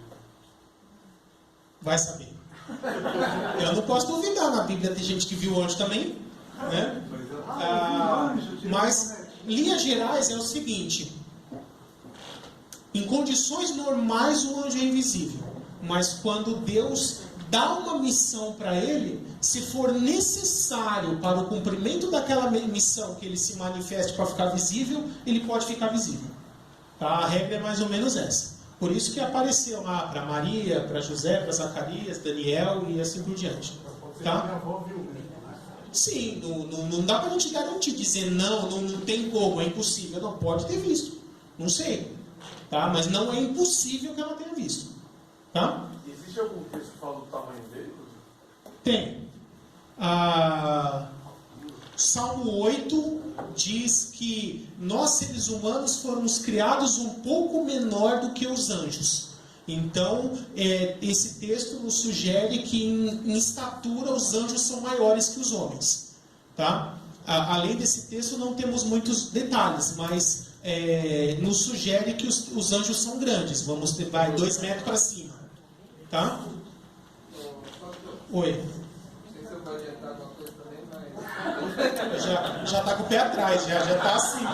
Vai saber. Eu não posso duvidar, na Bíblia tem gente que viu anjo também, né? Mas, linhas gerais, é o seguinte: em condições normais o anjo é invisível, mas quando Deus dá uma missão para ele, se for necessário para o cumprimento daquela missão que ele se manifeste para ficar visível, ele pode ficar visível. Tá? A regra é mais ou menos essa. Por isso que apareceu lá para Maria, para José, para Zacarias, Daniel e assim por diante. Tá? Sim, não dá para a gente garantir, dizer não tem como, é impossível. Não, pode ter visto, não sei. Tá? Mas não é impossível que ela tenha visto. Tá? Existe algum texto que fala do tamanho dele? Tem. Salmo 8 diz que nós seres humanos fomos criados um pouco menor do que os anjos. Então, esse texto nos sugere que em estatura os anjos são maiores que os homens. Tá? Além desse texto não temos muitos detalhes, mas nos sugere que os anjos são grandes. Vamos ter 2 metros para cima. Tá? Oi. Já está com o pé atrás, já está assim.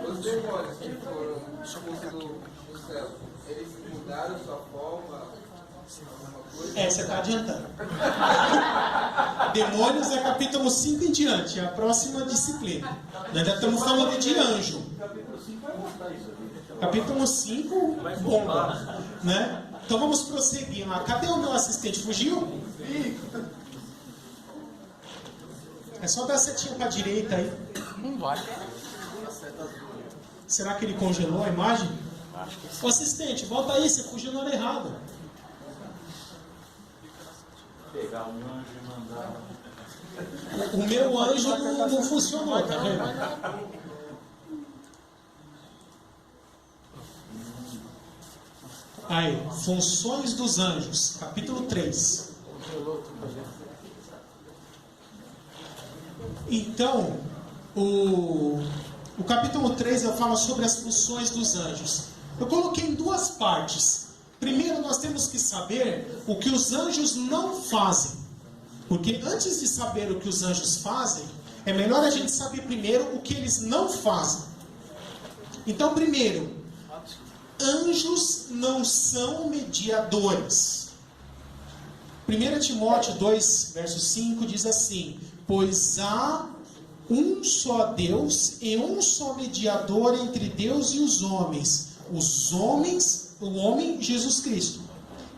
Os demônios que foram expulsos do céu, eles mudaram sua forma? Alguma coisa? Você está adiantando. Demônios é capítulo 5 em diante, é a próxima disciplina. Nós ainda estamos falando de anjo. Capítulo 5, bomba. Né? Então vamos prosseguir lá. Cadê o meu assistente? Fugiu? É só dar a setinha para a direita aí. Não vai. Será que ele congelou a imagem? Ô assistente, volta aí, você fugiu na hora errada. Pegar um anjo e mandar. O meu anjo não funcionou, tá vendo? Aí, funções dos anjos, capítulo 3. Então, o capítulo 3 eu falo sobre as funções dos anjos. Eu coloquei em duas partes. Primeiro, nós temos que saber o que os anjos não fazem. Porque antes de saber o que os anjos fazem, é melhor a gente saber primeiro o que eles não fazem. Então, primeiro, anjos não são mediadores. 1 Timóteo 2, verso 5 diz assim: pois há um só Deus e um só mediador entre Deus e os homens, o homem Jesus Cristo.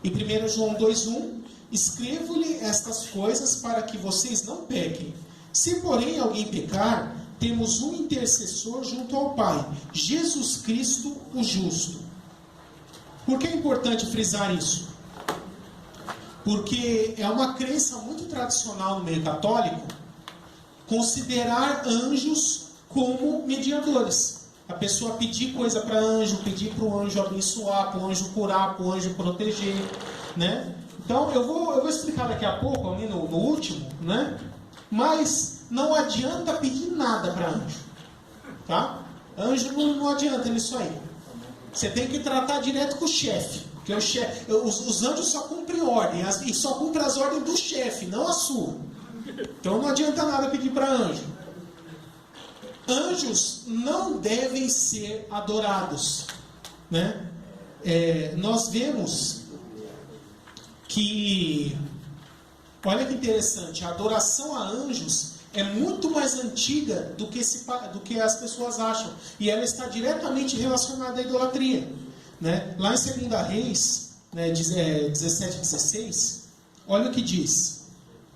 E 1 João 2,1: escrevo-lhe estas coisas para que vocês não pequem. Se porém alguém pecar, temos um intercessor junto ao Pai, Jesus Cristo o justo. Por que é importante frisar isso? Porque é uma crença muito tradicional no meio católico considerar anjos como mediadores. A pessoa pedir coisa para anjo, pedir para o anjo abençoar, para o anjo curar, para o anjo proteger, né? Então eu vou explicar daqui a pouco, ali no último, né? Mas não adianta pedir nada para anjo, tá? Anjo não adianta nisso aí. Você tem que tratar direto com o chefe, porque os anjos só cumprem ordem, e só cumprem as ordens do chefe, não a sua. Então não adianta nada pedir para anjo. Anjos não devem ser adorados, né? Nós vemos que, olha que interessante, a adoração a anjos é muito mais antiga do que as pessoas acham, e ela está diretamente relacionada à idolatria, né? Lá em 2 Reis, né, 17:16, olha o que diz: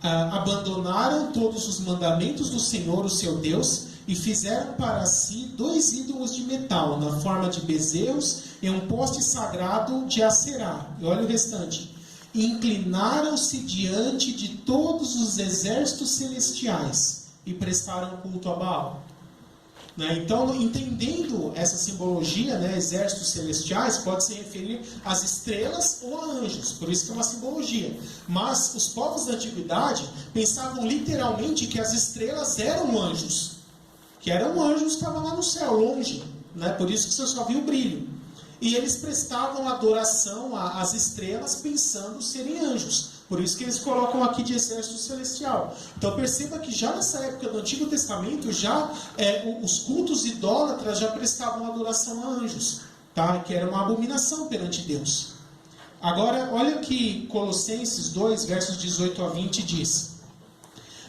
abandonaram todos os mandamentos do Senhor, o seu Deus, e fizeram para si 2 ídolos de metal, na forma de bezerros, e um poste sagrado de Aserá. E olha o restante: inclinaram-se diante de todos os exércitos celestiais e prestaram culto a Baal. Né? Então, entendendo essa simbologia, né, exércitos celestiais, pode se referir às estrelas ou a anjos, por isso que é uma simbologia. Mas os povos da antiguidade pensavam literalmente que as estrelas eram anjos, que estavam lá no céu, longe, né? Por isso que você só viu o brilho. E eles prestavam adoração às estrelas pensando serem anjos. Por isso que eles colocam aqui de exército celestial. Então perceba que já nessa época do Antigo Testamento, os cultos idólatras já prestavam adoração a anjos, tá? Que era uma abominação perante Deus. Agora, olha o que Colossenses 2, versos 18 a 20 diz: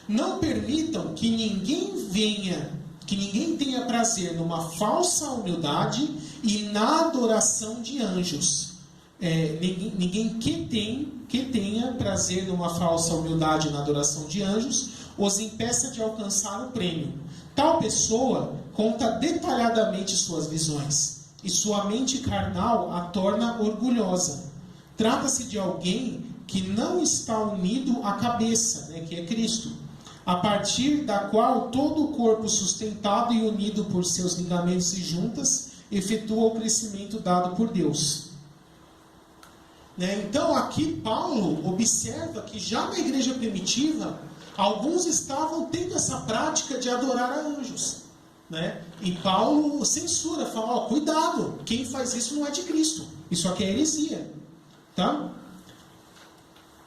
não permitam que ninguém tenha prazer numa falsa humildade e na adoração de anjos. Ninguém que tenha prazer numa falsa humildade e na adoração de anjos os impeça de alcançar o prêmio. Tal pessoa conta detalhadamente suas visões, e sua mente carnal a torna orgulhosa. Trata-se de alguém que não está unido à cabeça, né, que é Cristo, a partir da qual todo o corpo sustentado e unido por seus ligamentos e juntas efetua o crescimento dado por Deus. Né? Então aqui Paulo observa que já na igreja primitiva, alguns estavam tendo essa prática de adorar a anjos. Né? E Paulo censura, fala: cuidado, quem faz isso não é de Cristo, isso aqui é heresia. Tá?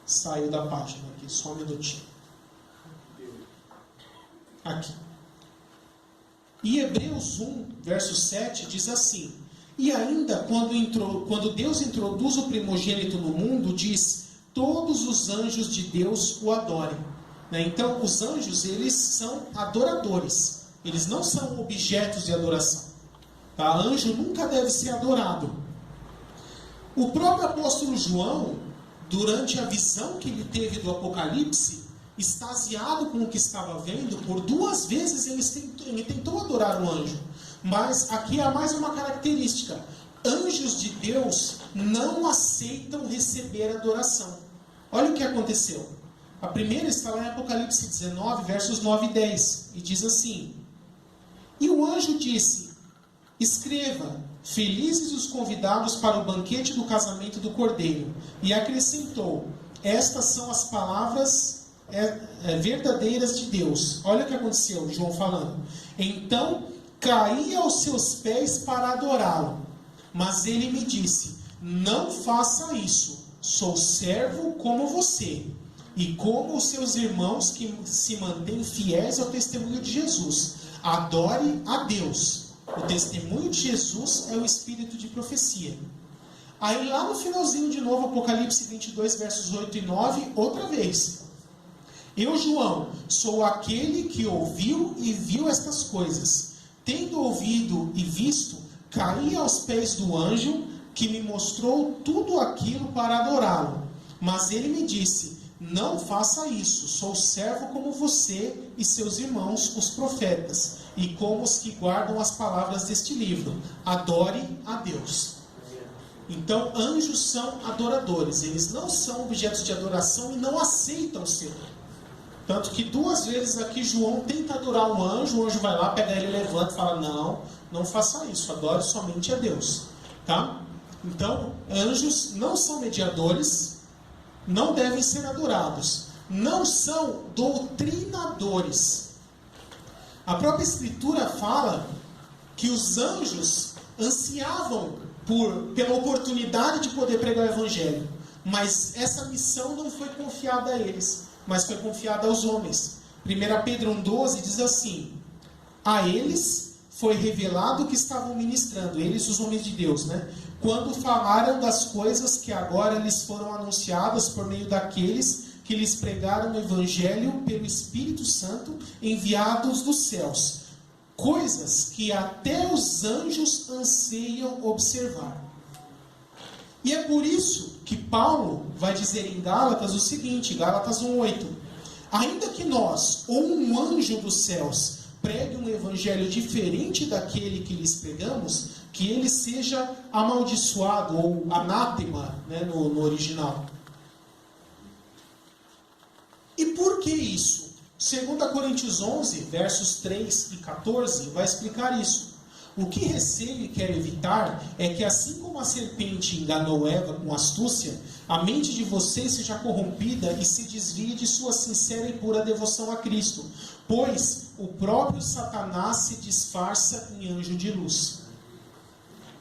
Saiu da página aqui, só um minutinho. Aqui. E Hebreus 1, verso 7 diz assim: e ainda quando Deus introduz o primogênito no mundo, diz: todos os anjos de Deus o adorem. Né? Então os anjos, eles são adoradores, eles não são objetos de adoração. Tá? Anjo nunca deve ser adorado. O próprio apóstolo João, durante a visão que ele teve do Apocalipse, extasiado com o que estava vendo, por 2 vezes ele tentou adorar um anjo. Mas aqui há mais uma característica: anjos de Deus não aceitam receber adoração. Olha o que aconteceu. A primeira está lá em Apocalipse 19, versos 9 e 10, e diz assim: e o anjo disse: escreva, felizes os convidados para o banquete do casamento do Cordeiro. E acrescentou: estas são as palavras verdadeiras de Deus. Olha o que aconteceu, João falando. Então caí aos seus pés para adorá-lo. Mas ele me disse: não faça isso, sou servo como você, e como os seus irmãos que se mantêm fiéis ao testemunho de Jesus. Adore a Deus. O testemunho de Jesus é o espírito de profecia. Aí lá no finalzinho de novo, Apocalipse 22, versos 8 e 9, outra vez. Eu, João, sou aquele que ouviu e viu estas coisas. Tendo ouvido e visto, caí aos pés do anjo que me mostrou tudo aquilo para adorá-lo. Mas ele me disse: não faça isso, sou servo como você e seus irmãos, os profetas, e como os que guardam as palavras deste livro. Adore a Deus. Então, anjos são adoradores, eles não são objetos de adoração e não aceitam ser. Tanto que 2 vezes aqui João tenta adorar um anjo, o anjo vai lá, pega ele, levanta e fala: não, não faça isso, adore somente a Deus. Tá? Então, anjos não são mediadores, não devem ser adorados, não são doutrinadores. A própria Escritura fala que os anjos ansiavam pela oportunidade de poder pregar o Evangelho, mas essa missão não foi confiada a eles, mas foi confiada aos homens. 1 Pedro 1,12 diz assim: a eles foi revelado que estavam ministrando, eles os homens de Deus, né? Quando falaram das coisas que agora lhes foram anunciadas por meio daqueles que lhes pregaram o Evangelho pelo Espírito Santo enviados dos céus. Coisas que até os anjos anseiam observar. E é por isso que Paulo vai dizer em Gálatas o seguinte, Gálatas 1,8: ainda que nós, ou um anjo dos céus, pregue um evangelho diferente daquele que lhes pregamos, que ele seja amaldiçoado, ou anátema, né, no original. E por que isso? 2 Coríntios 11, versos 3 e 14, vai explicar isso. O que receio e quero evitar é que, assim como a serpente enganou Eva com astúcia, a mente de vocês seja corrompida e se desvie de sua sincera e pura devoção a Cristo, pois o próprio Satanás se disfarça em anjo de luz.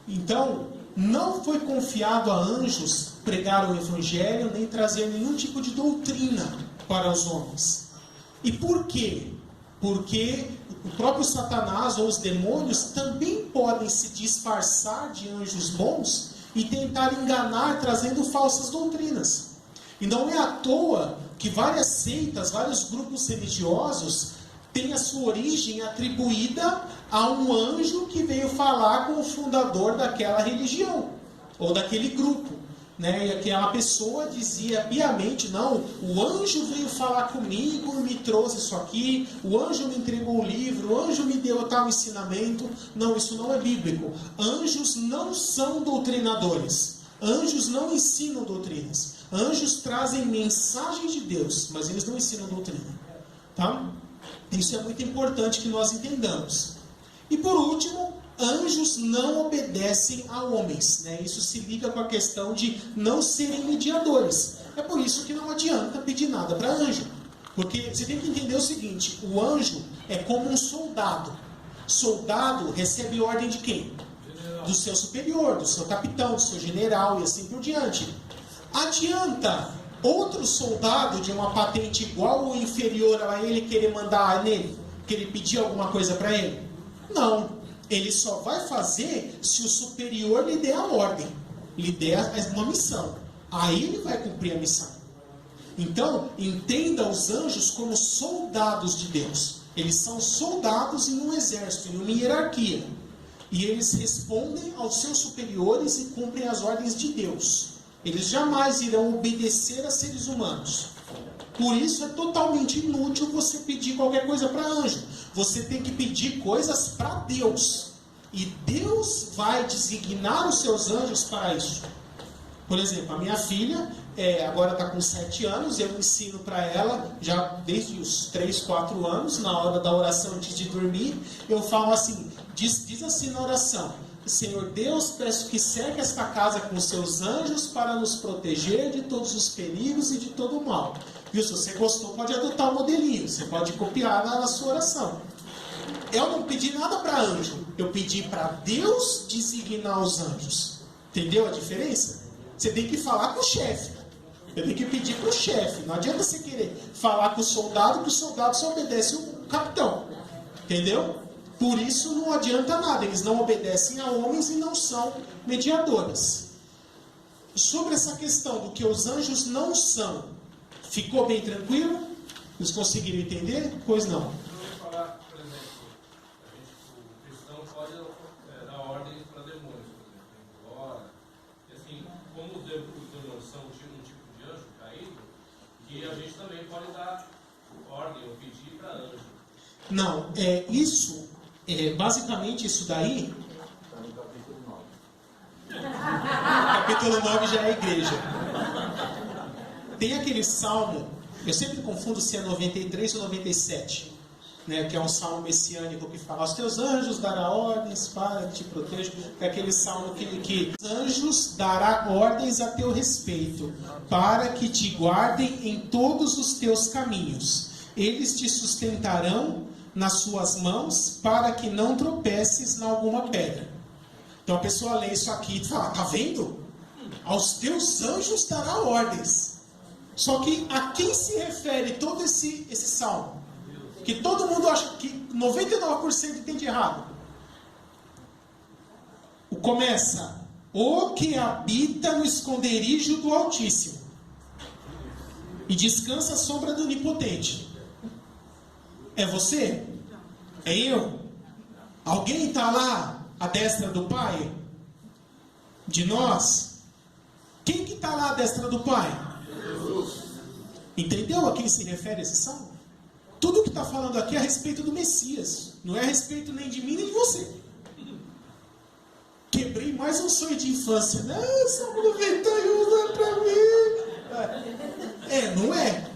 Então, não foi confiado a anjos pregar o Evangelho, nem trazer nenhum tipo de doutrina para os homens. E por quê? Porque o próprio Satanás ou os demônios também podem se disfarçar de anjos bons e tentar enganar trazendo falsas doutrinas. E não é à toa que várias seitas, vários grupos religiosos têm a sua origem atribuída a um anjo que veio falar com o fundador daquela religião ou daquele grupo. Né? E aquela pessoa dizia piamente: não, o anjo veio falar comigo e me trouxe isso aqui, o anjo me entregou o livro, o anjo me deu tal ensinamento. Não, isso não é bíblico. Anjos não são doutrinadores, anjos não ensinam doutrinas, anjos trazem mensagem de Deus, mas eles não ensinam doutrina. Tá? Isso é muito importante que nós entendamos. E por último, anjos não obedecem a homens, né? Isso se liga com a questão de não serem mediadores. É por isso que não adianta pedir nada para anjo. Porque você tem que entender o seguinte: o anjo é como um soldado. Soldado recebe ordem de quem? Do seu superior, do seu capitão, do seu general e assim por diante. Adianta outro soldado de uma patente igual ou inferior a ele querer mandar nele? Querer pedir alguma coisa para ele? Não. Ele só vai fazer se o superior lhe der a ordem, lhe der uma missão. Aí ele vai cumprir a missão. Então, entenda os anjos como soldados de Deus. Eles são soldados em um exército, em uma hierarquia. E eles respondem aos seus superiores e cumprem as ordens de Deus. Eles jamais irão obedecer a seres humanos. Por isso é totalmente inútil você pedir qualquer coisa para anjo. Você tem que pedir coisas para Deus. E Deus vai designar os seus anjos para isso. Por exemplo, a minha filha agora está com 7 anos. Eu ensino para ela, já desde os 3, 4 anos, na hora da oração antes de dormir, eu falo assim, diz assim na oração: Senhor Deus, peço que cerque esta casa com os seus anjos para nos proteger de todos os perigos e de todo o mal. Viu? Se você gostou, pode adotar o modelinho. Você pode copiar na sua oração. eu não pedi nada para anjo, eu pedi para Deus designar os anjos. Entendeu a diferença? Você tem que falar com o chefe. Eu tenho que pedir para o chefe. Não adianta você querer falar com o soldado, que o soldado só obedece o capitão. Entendeu? Por isso não adianta nada. Eles não obedecem a homens e não são mediadores. Sobre essa questão do que os anjos não são, ficou bem tranquilo? Eles conseguiram entender? Pois não. Eu vou falar, por exemplo, o cristão pode dar ordens para demônios, por exemplo, embora. E assim, como os demônios são um tipo de anjo caído, que a gente também pode dar ordem ou pedir para anjo. Não, basicamente isso daí. Está no capítulo 9. Capítulo 9 já é a igreja. Tem aquele salmo, eu sempre confundo se é 93 ou 97, né, que é um salmo messiânico que fala: aos teus anjos dará ordens para que te protejam. É aquele salmo que os anjos dará ordens a teu respeito, para que te guardem em todos os teus caminhos. Eles te sustentarão nas suas mãos, para que não tropeces em alguma pedra. Então a pessoa lê isso aqui e fala: tá vendo? Aos teus anjos dará ordens. Só que a quem se refere todo esse salmo? Que todo mundo acha que 99% entende errado. Começa: o que habita no esconderijo do Altíssimo e descansa à sombra do Onipotente. É você? É eu? Alguém está lá à destra do Pai? De nós? Quem que está lá à destra do Pai? Jesus. Entendeu a quem se refere esse salmo? Tudo que está falando aqui é a respeito do Messias. Não é a respeito nem de mim nem de você. Quebrei mais um sonho de infância. Não, Salmo 91 não é para mim. Não é.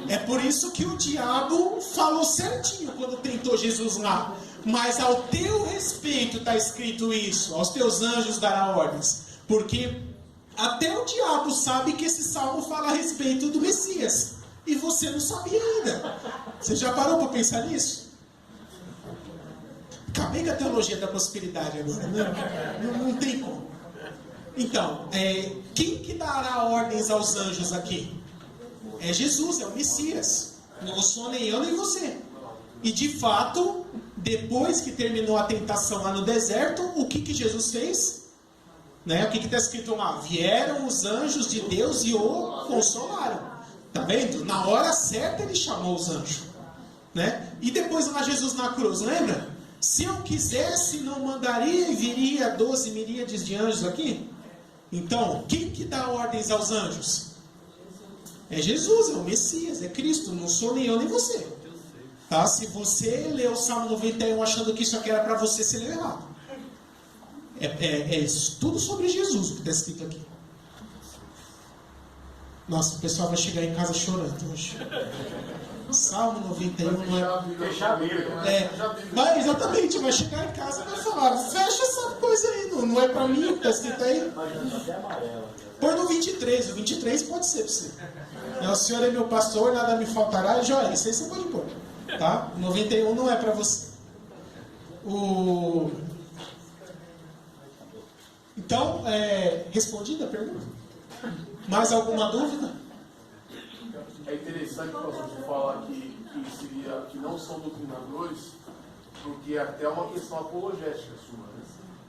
É por isso que o diabo falou certinho quando tentou Jesus lá. Mas ao teu respeito está escrito isso: aos teus anjos dará ordens. Porque até o diabo sabe que esse salmo fala a respeito do Messias. E você não sabia ainda. Você já parou para pensar nisso? Acabei com a teologia da prosperidade agora, né? Não tem como. Então, quem que dará ordens aos anjos aqui? É Jesus, é o Messias. Não sou nem eu nem você. E de fato, depois que terminou a tentação lá no deserto, o que Jesus fez? Né? O que está escrito lá? Vieram os anjos de Deus e o consolaram. Tá vendo? Na hora certa ele chamou os anjos. Né? E depois lá Jesus na cruz, lembra? Se eu quisesse, não mandaria e viria 12 miríades de anjos aqui? Então, quem que dá ordens aos anjos? É Jesus, é o Messias, é Cristo. Não sou nem eu nem você. Tá? Se você leu o Salmo 91 achando que isso aqui era para você, você leu errado. É tudo sobre Jesus o que está escrito aqui. Nossa, o pessoal vai chegar em casa chorando hoje. Salmo 91 não é... Fechar a Bíblia. Exatamente, vai chegar em casa e vai falar: fecha essa coisa aí, não é para mim o que está escrito aí. Põe no 23, o 23 pode ser para você. O Senhor é meu pastor, nada me faltará. Joia, isso aí você pode pôr. Tá? 91 não é para você. Então, respondida a pergunta? Mais alguma dúvida? É interessante, pastor, você falar que não são doutrinadores, porque é até uma questão apologética sua, né?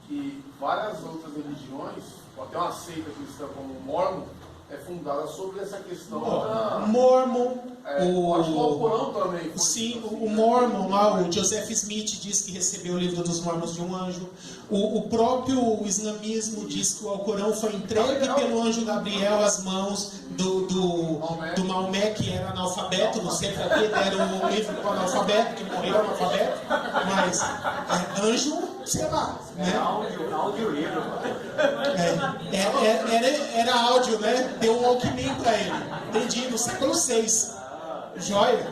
Que várias outras religiões, ou até uma seita cristã como o Mormon, é fundada sobre essa questão da... Mormon, acho que o Alcorão também foi. Sim, o Mormon lá, o Joseph Smith diz que recebeu o livro dos Mormons de um anjo. O próprio islamismo diz que o Alcorão foi entregue pelo anjo Gabriel às mãos do Maomé, que era analfabeto. Não sei para que deram o livro para o analfabeto, que morreu analfabeto, mas anjo, sei lá, né? Audiolivro. Era áudio, né? Deu um Walkman para ele. Entendi, no século VI. Joia.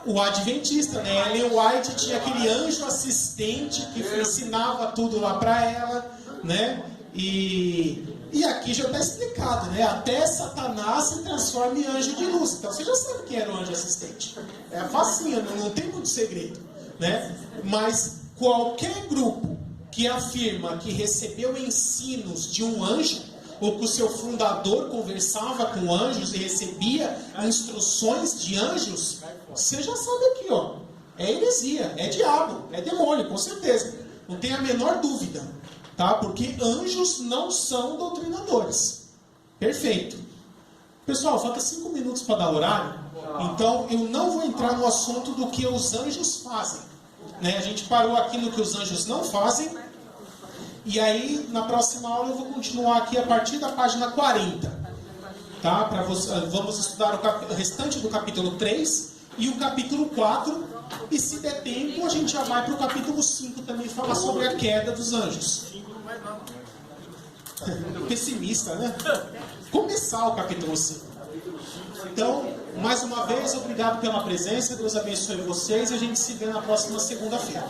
O Adventista, né? Ellen White tinha aquele anjo assistente que ensinava tudo lá para ela, né? E aqui já está explicado, né? Até Satanás se transforma em anjo de luz. Então você já sabe quem era o anjo assistente. É facinho, não tem muito segredo. né? Mas qualquer grupo que afirma que recebeu ensinos de um anjo, ou que o seu fundador conversava com anjos e recebia instruções de anjos, você já sabe aqui, ó, é heresia, é diabo, é demônio, com certeza. Não tem a menor dúvida, tá? Porque anjos não são doutrinadores. Perfeito. Pessoal, falta 5 minutos para dar horário, então eu não vou entrar no assunto do que os anjos fazem, né? A gente parou aqui no que os anjos não fazem, e aí na próxima aula eu vou continuar aqui a partir da página 40, tá? Vamos estudar o restante do capítulo 3 e o capítulo 4, e se der tempo a gente já vai para o capítulo 5 também falar sobre a queda dos anjos. Pessimista, né? Começar o capítulo 5. Então, mais uma vez, obrigado pela presença, Deus abençoe vocês e a gente se vê na próxima segunda-feira.